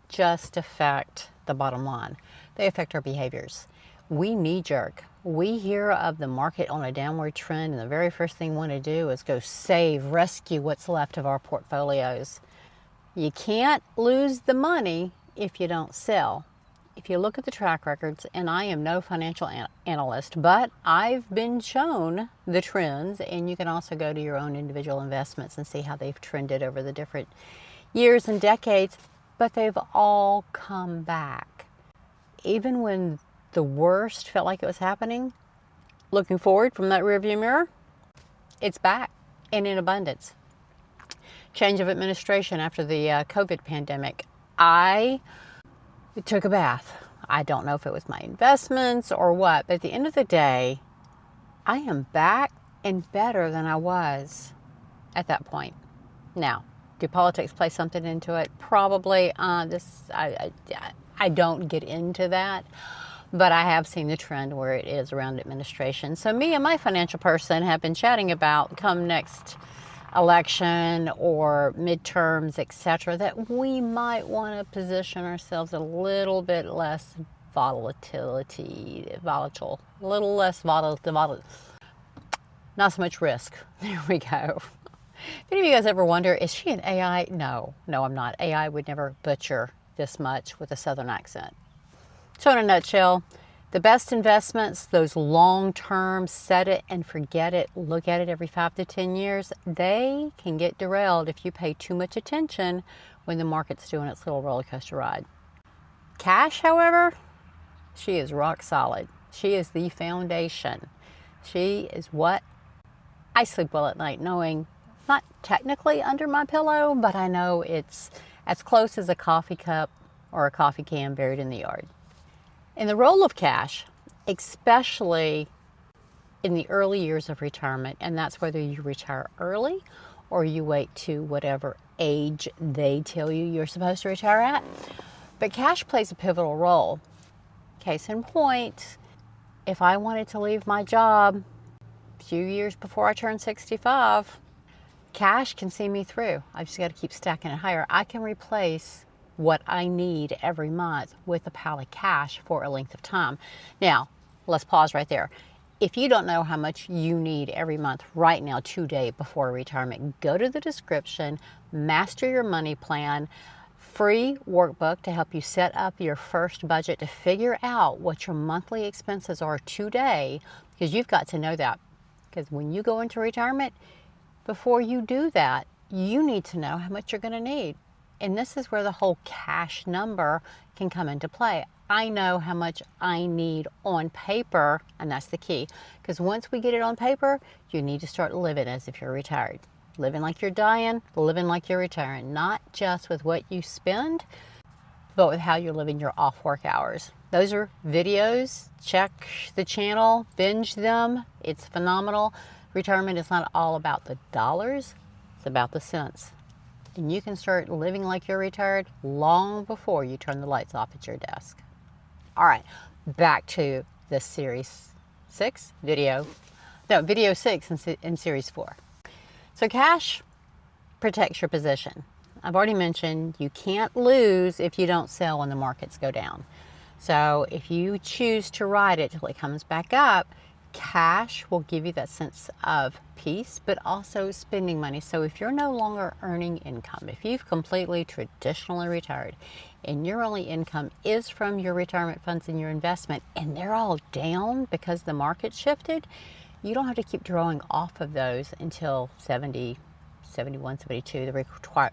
just affect the bottom line. They affect our behaviors. we knee jerk. We hear of the market on a downward trend, and the very first thing we want to do is go save, rescue what's left of our portfolios. You can't lose the money if you don't sell. If you look at the track records, and I am no financial analyst, but I've been shown the trends, and you can also go to your own individual investments and see how they've trended over the different years and decades, but they've all come back. Even when the worst felt like it was happening, looking forward from that rearview mirror, it's back and in abundance. Change of administration after the COVID pandemic. I took a bath. I don't know if it was my investments or what, but at the end of the day, I am back and better than I was at that point. Now, do politics play something into it? Probably. I don't get into that, but I have seen the trend where it is around administration. So me and my financial person have been chatting about come next election or midterms, etc., that we might want to position ourselves a little bit less volatile, a little less volatile, not so much risk. There we go. If any of you guys ever wonder, is she an AI? No, I'm not. AI would never butcher this much with a Southern accent. So in a nutshell, the best investments, those long-term, set it and forget it, look at it every 5 to 10 years, they can get derailed if you pay too much attention when the market's doing its little roller coaster ride. Cash, however, she is rock solid. She is the foundation. She is what I sleep well at night knowing it's not technically under my pillow, but I know it's as close as a coffee cup or a coffee can buried in the yard. In the role of cash, especially in the early years of retirement, and that's whether you retire early or you wait to whatever age they tell you you're supposed to retire at. But cash plays a pivotal role. Case in point, if I wanted to leave my job a few years before I turn 65, cash can see me through. I just got to keep stacking it higher. I can replace what I need every month with a pile of cash for a length of time. Now, let's pause right there. If you don't know how much you need every month right now, today, before retirement, go to the description, Master Your Money Plan, free workbook to help you set up your first budget to figure out what your monthly expenses are today, because you've got to know that. Because when you go into retirement, before you do that, you need to know how much you're going to need. And this is where the whole cash number can come into play. I know how much I need on paper, and that's the key. Because once we get it on paper, you need to start living as if you're retired. Living like you're dying, living like you're retiring. Not just with what you spend, but with how you're living your off work hours. Those are videos. Check the channel, binge them. It's phenomenal. Retirement is not all about the dollars, it's about the cents. And you can start living like you're retired long before you turn the lights off at your desk. All right, back to the series 6 video. No, video 6 in series 4. So cash protects your position. I've already mentioned you can't lose if you don't sell when the markets go down. So if you choose to ride it till it comes back up, cash will give you that sense of peace, but also spending money. So if you're no longer earning income, if you've completely traditionally retired and your only income is from your retirement funds and your investment, and they're all down because the market shifted, you don't have to keep drawing off of those until 70, 71, 72, the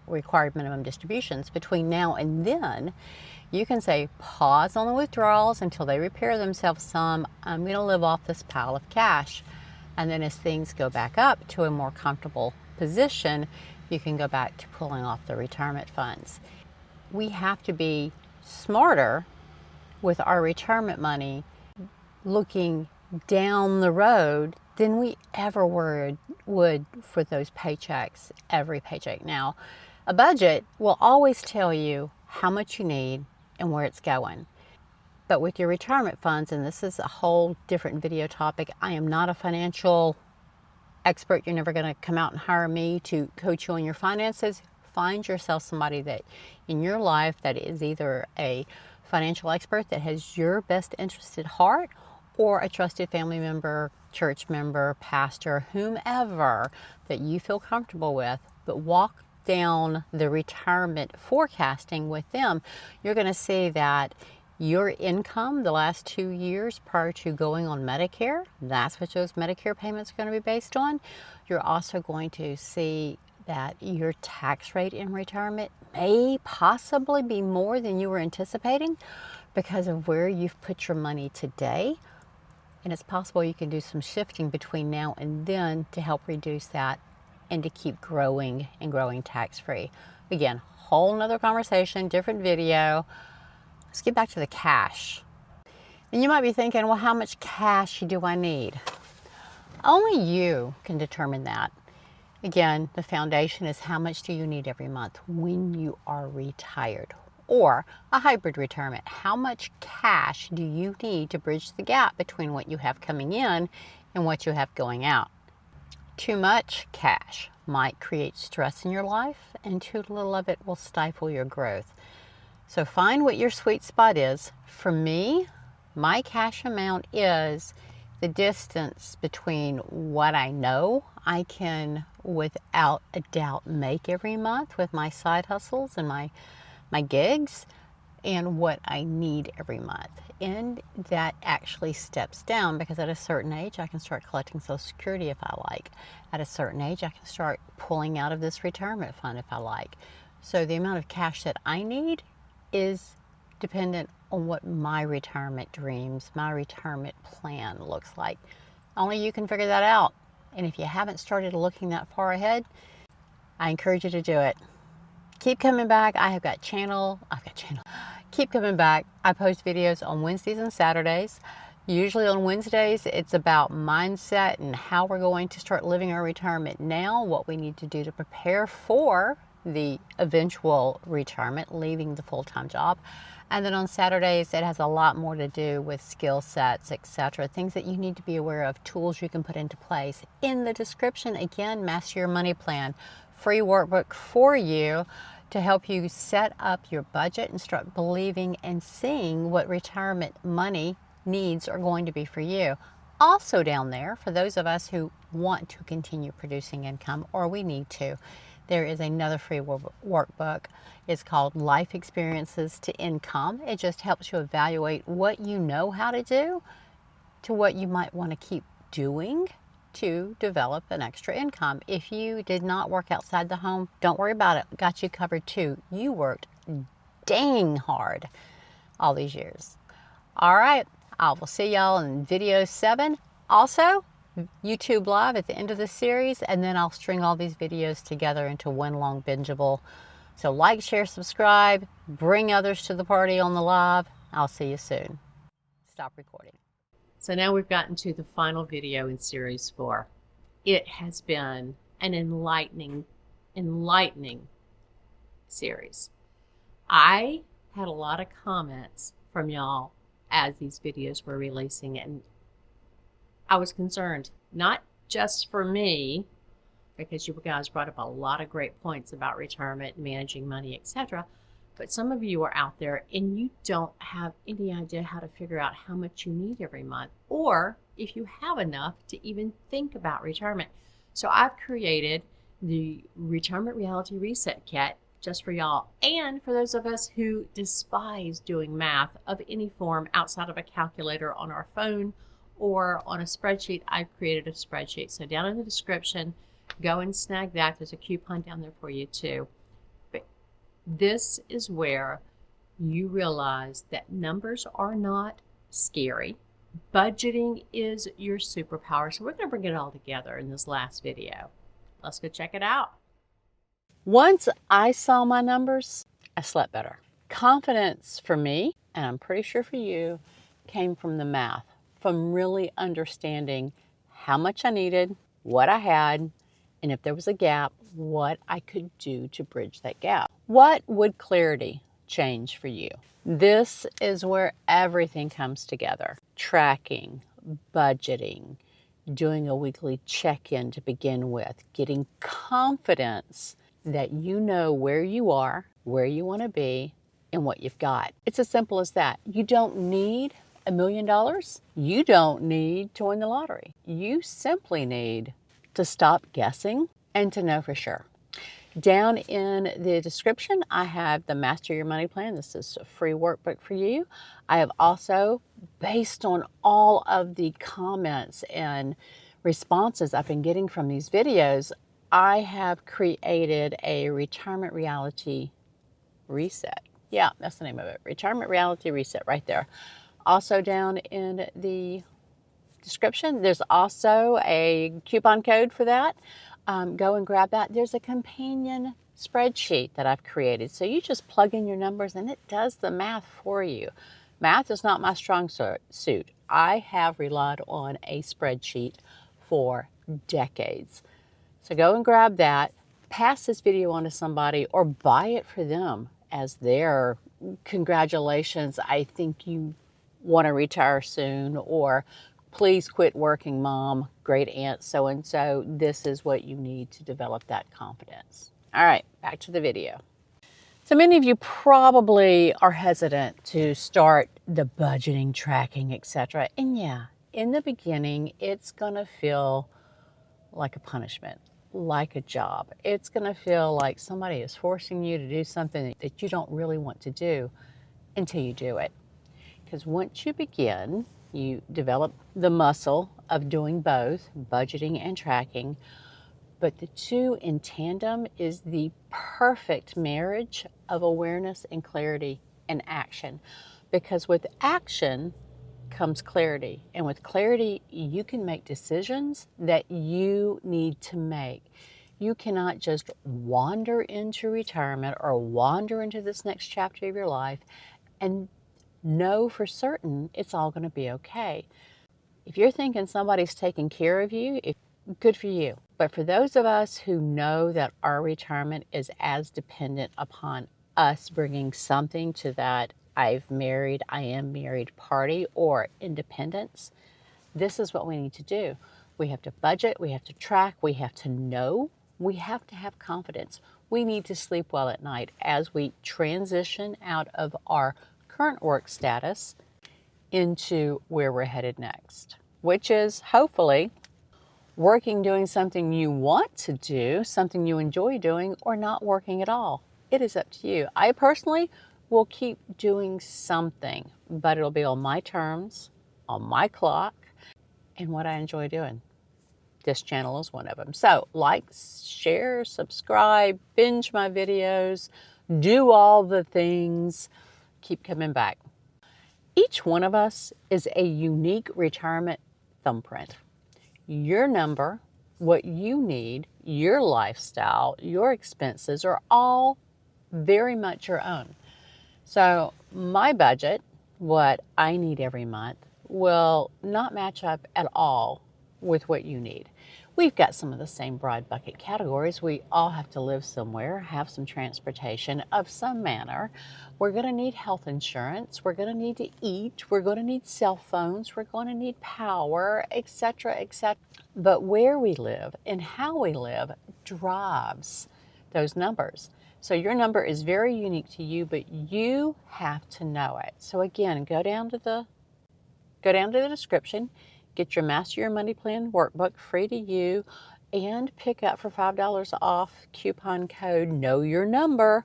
required minimum distributions. Between now and then, you can say pause on the withdrawals until they repair themselves some. I'm going to live off this pile of cash. And then as things go back up to a more comfortable position, you can go back to pulling off the retirement funds. We have to be smarter with our retirement money, looking down the road than we ever would for those paychecks, every paycheck. Now, a budget will always tell you how much you need and where it's going. But with your retirement funds, and this is a whole different video topic, I am not a financial expert. You're never going to come out and hire me to coach you on your finances. Find yourself somebody that in your life that is either a financial expert that has your best interest at heart, or a trusted family member, church member, pastor, whomever that you feel comfortable with, but walk down the retirement forecasting with them, you're going to see that your income the last 2 years prior to going on Medicare, that's what those Medicare payments are going to be based on. You're also going to see that your tax rate in retirement may possibly be more than you were anticipating because of where you've put your money today. And it's possible you can do some shifting between now and then to help reduce that and to keep growing and growing tax-free. Again, whole nother conversation, different video. Let's get back to the cash. And you might be thinking, well, how much cash do I need? Only you can determine that. Again, the foundation is how much do you need every month when you are retired, or a hybrid retirement. How much cash do you need to bridge the gap between what you have coming in and what you have going out? Too much cash might create stress in your life, and too little of it will stifle your growth. So find what your sweet spot is. For me, my cash amount is the distance between what I know I can without a doubt make every month with my side hustles and my gigs, and what I need every month. And that actually steps down because at a certain age I can start collecting Social Security if I like. At a certain age I can start pulling out of this retirement fund if I like. So the amount of cash that I need is dependent on what my retirement dreams, my retirement plan looks like. Only you can figure that out. And if you haven't started looking that far ahead, I encourage you to do it. Keep coming back. I've got channel. Keep coming back. I post videos on Wednesdays and Saturdays. Usually on Wednesdays, it's about mindset and how we're going to start living our retirement now, what we need to do to prepare for the eventual retirement, leaving the full-time job. And then on Saturdays, it has a lot more to do with skill sets, etc. Things that you need to be aware of, tools you can put into place. In the description, again, Master Your Money Plan, free workbook for you to help you set up your budget and start believing and seeing what retirement money needs are going to be for you. Also down there, for those of us who want to continue producing income, or we need to, there is another free workbook. It's called Life Experiences to Income. It just helps you evaluate what you know how to do to what you might want to keep doing to develop an extra income. If you did not work outside the home, don't worry about it. Got you covered too. You worked dang hard all these years. All right, I will see y'all in video 7. Also, YouTube Live at the end of the series, and then I'll string all these videos together into one long bingeable. So like, share, subscribe, bring others to the party on the live. I'll see you soon. Stop recording. So now we've gotten to the final video in series 4. It has been an enlightening series. I had a lot of comments from y'all as these videos were releasing, and I was concerned, not just for me, because you guys brought up a lot of great points about retirement, managing money, etc. But some of you are out there and you don't have any idea how to figure out how much you need every month, or if you have enough to even think about retirement. So I've created the Retirement Reality Reset Kit just for y'all, and for those of us who despise doing math of any form outside of a calculator on our phone or on a spreadsheet. I've created a spreadsheet. So down in the description, go and snag that. There's a coupon down there for you too. But this is where you realize that numbers are not scary. Budgeting is your superpower. So we're going to bring it all together in this last video. Let's go check it out. Once I saw my numbers, I slept better. Confidence for me, and I'm pretty sure for you, came from the math, from really understanding how much I needed, what I had, and if there was a gap, what I could do to bridge that gap. What would clarity change for you? This is where everything comes together. Tracking, budgeting, doing a weekly check-in to begin with, getting confidence that you know where you are, where you want to be, and what you've got. It's as simple as that. You don't need $1 million? You don't need to win the lottery. You simply need to stop guessing and to know for sure. Down in the description, I have the Master Your Money Plan. This is a free workbook for you. I have also, based on all of the comments and responses I've been getting from these videos, I have created a retirement reality reset. Yeah, that's the name of it. Retirement reality reset right there. Also down in the description, there's also a coupon code for that. Go and grab that. There's a companion spreadsheet that I've created. So you just plug in your numbers and it does the math for you. Math is not my strong suit. I have relied on a spreadsheet for decades. So go and grab that, pass this video on to somebody, or buy it for them as their congratulations, I think you want to retire soon, or please quit working, mom, great aunt so-and-so. This is what you need to develop that confidence. All right, back to the video. So many of you probably are hesitant to start the budgeting, tracking, etc. And yeah, in the beginning, it's gonna feel like a punishment, like a job. It's gonna feel like somebody is forcing you to do something that you don't really want to do until you do it. Because once you begin, you develop the muscle of doing both, budgeting and tracking. But the two in tandem is the perfect marriage of awareness and clarity and action. Because with action comes clarity. And with clarity, you can make decisions that you need to make. You cannot just wander into retirement or wander into this next chapter of your life and know for certain it's all going to be okay. If you're thinking somebody's taking care of you, good for you. But for those of us who know that our retirement is as dependent upon us bringing something to that I am married party or independence, this is what we need to do. We have to budget, we have to track, we have to know, we have to have confidence. We need to sleep well at night as we transition out of our current work status into where we're headed next, which is hopefully working, doing something you want to do, something you enjoy doing, or not working at all. It is up to you. I personally will keep doing something, but it'll be on my terms, on my clock, and what I enjoy doing. This channel is one of them. So like, share, subscribe, binge my videos, do all the things, keep coming back. Each one of us is a unique retirement thumbprint. Your number, what you need, your lifestyle, your expenses are all very much your own. So my budget, what I need every month, will not match up at all with what you need. We've got some of the same broad bucket categories. We all have to live somewhere, have some transportation of some manner. We're going to need health insurance. We're going to need to eat. We're going to need cell phones. We're going to need power, etc., etc. But where we live and how we live drives those numbers. So your number is very unique to you, but you have to know it. So again, go down to the description, get your Master Your Money Plan workbook free to you, and pick up for $5 off coupon code Know Your Number.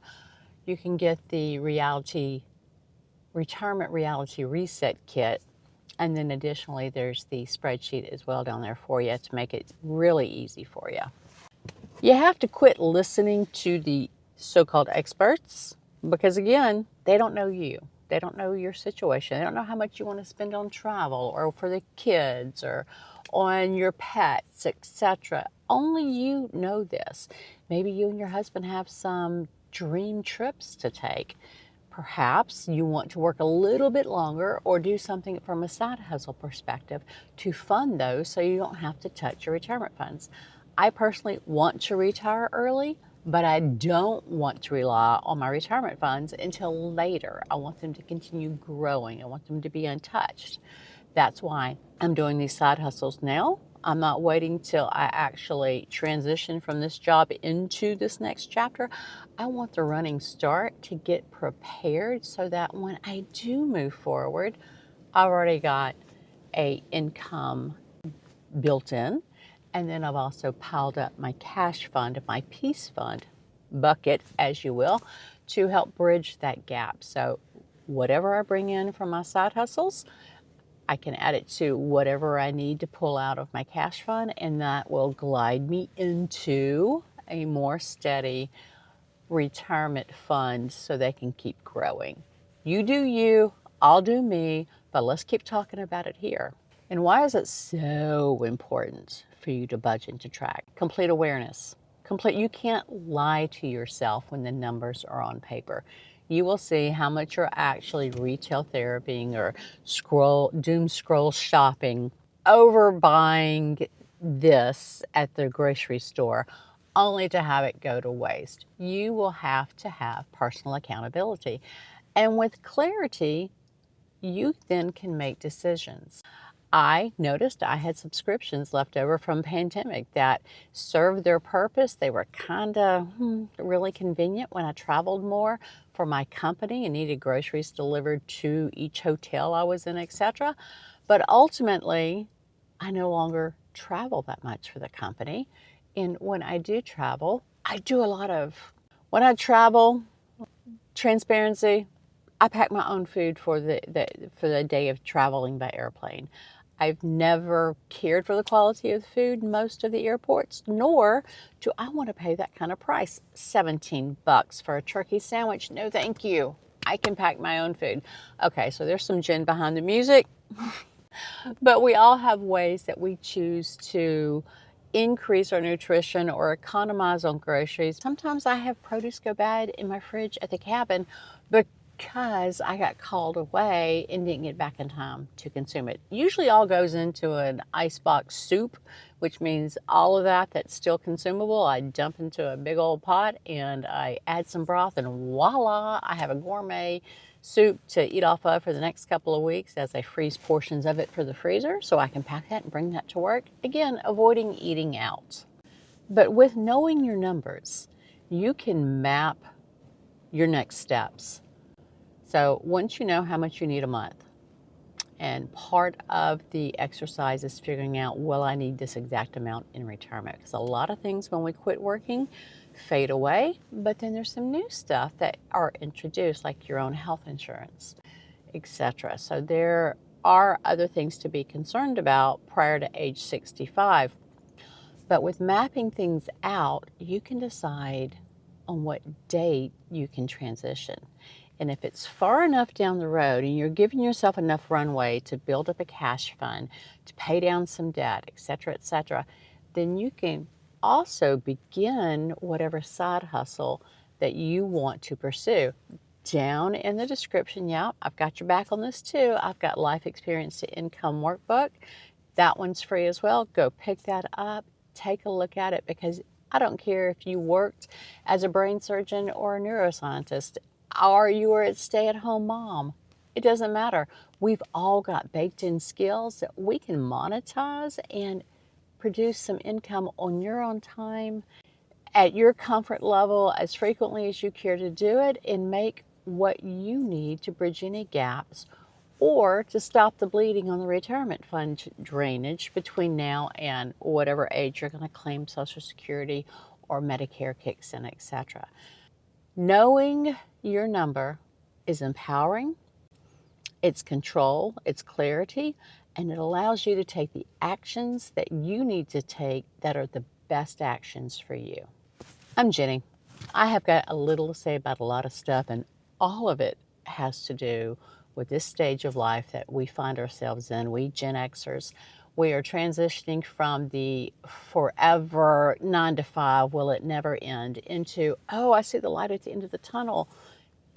You can get the Retirement Reality Reset Kit. And then additionally, there's the spreadsheet as well down there for you to make it really easy for you. You have to quit listening to the so-called experts because, again, they don't know you. They don't know your situation. They don't know how much you want to spend on travel or for the kids or on your pets, etc. Only you know this. Maybe you and your husband have some dream trips to take. Perhaps you want to work a little bit longer or do something from a side hustle perspective to fund those so you don't have to touch your retirement funds. I personally want to retire early, but I don't want to rely on my retirement funds until later. I want them to continue growing. I want them to be untouched. That's why I'm doing these side hustles now. I'm not waiting till I actually transition from this job into this next chapter. I want the running start to get prepared so that when I do move forward, I've already got a income built in, and then I've also piled up my cash fund, my peace fund bucket, as you will, to help bridge that gap. So whatever I bring in from my side hustles, I can add it to whatever I need to pull out of my cash fund, and that will glide me into a more steady retirement fund so they can keep growing. You do you, I'll do me, but let's keep talking about it here. And why is it so important for you to budget and to track? Complete awareness. You can't lie to yourself when the numbers are on paper. You will see how much you're actually retail therapying or doom scroll shopping, overbuying this at the grocery store only to have it go to waste. You will have to have personal accountability. And with clarity, you then can make decisions. I noticed I had subscriptions left over from pandemic that served their purpose. They were kind of really convenient when I traveled more for my company and needed groceries delivered to each hotel I was in, etc. But ultimately, I no longer travel that much for the company. And when I do travel, when I travel, transparency, I pack my own food for the day of traveling by airplane. I've never cared for the quality of the food in most of the airports, nor do I want to pay that kind of price. $17 for a turkey sandwich? No, thank you. I can pack my own food. Okay, so there's some gin behind the music, but we all have ways that we choose to increase our nutrition or economize on groceries. Sometimes I have produce go bad in my fridge at the cabin because I got called away and didn't get back in time to consume it. Usually all goes into an icebox soup, which means all of that's still consumable. I dump into a big old pot and I add some broth, and voila, I have a gourmet soup to eat off of for the next couple of weeks as I freeze portions of it for the freezer so I can pack that and bring that to work. Again, avoiding eating out. But with knowing your numbers, you can map your next steps. So once you know how much you need a month, and part of the exercise is figuring out, will I need this exact amount in retirement? Because a lot of things when we quit working fade away, but then there's some new stuff that are introduced, like your own health insurance, etc. So there are other things to be concerned about prior to age 65. But with mapping things out, you can decide on what date you can transition. And if it's far enough down the road and you're giving yourself enough runway to build up a cash fund, to pay down some debt, etc., then you can also begin whatever side hustle that you want to pursue. Down in the description, yeah, I've got your back on this too. I've got Life Experience to Income Workbook. That one's free as well. Go pick that up. Take a look at it, because I don't care if you worked as a brain surgeon or a neuroscientist, or you were a stay-at-home mom. It doesn't matter. We've all got baked-in skills that we can monetize and produce some income on your own time, at your comfort level, as frequently as you care to do it, and make what you need to bridge any gaps or to stop the bleeding on the retirement fund drainage between now and whatever age you're going to claim Social Security or Medicare kicks in, etc. Knowing your number is empowering, it's control, it's clarity, and it allows you to take the actions that you need to take that are the best actions for you. I'm Jenny. I have got a little to say about a lot of stuff, and all of it has to do with this stage of life that we find ourselves in. We Gen Xers, we are transitioning from the forever 9 to 5, will it never end, into, oh, I see the light at the end of the tunnel.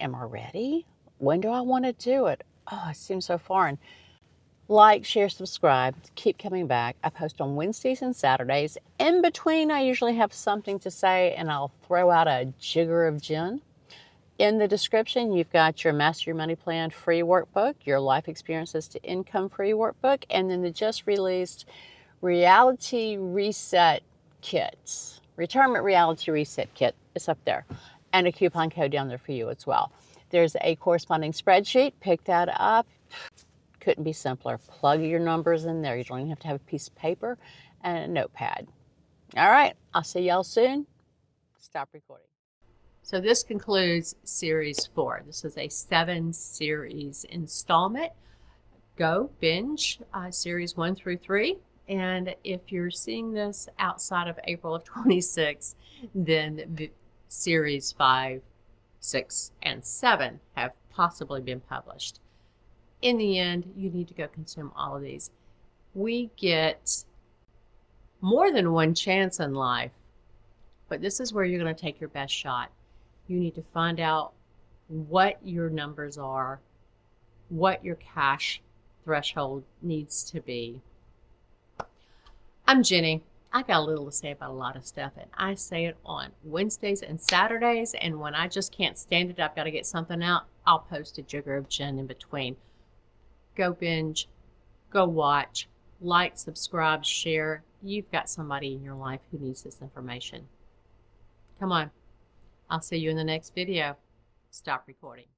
Am I ready? When do I want to do it? Oh, it seems so foreign. Like, share, subscribe, keep coming back. I post on Wednesdays and Saturdays. In between, I usually have something to say, and I'll throw out a jigger of gin. In the description, you've got your Master Your Money Plan free workbook, your Life Experiences to Income free workbook, and then the just released Reality Reset Kits. Retirement Reality Reset Kit. It's up there. And a coupon code down there for you as well. There's a corresponding spreadsheet. Pick that up. couldn't be simpler. Plug your numbers in there. You don't even have to have a piece of paper and a notepad. All right, I'll see y'all soon. Stop recording. So this concludes Series 4. This is a 7-series installment. Go binge Series 1 through 3. And if you're seeing this outside of April of 26, then Series 5, 6, and 7 have possibly been published. In the end, you need to go consume all of these. We get more than one chance in life, but this is where you're going to take your best shot. You need to find out what your numbers are, what your cash threshold needs to be. I'm Jenny. I got a little to say about a lot of stuff, and I say it on Wednesdays and Saturdays, and when I just can't stand it, I've got to get something out, I'll post a jigger of gin in between. Go binge, go watch, like, subscribe, share. You've got somebody in your life who needs this information. Come on. I'll see you in the next video. Stop recording.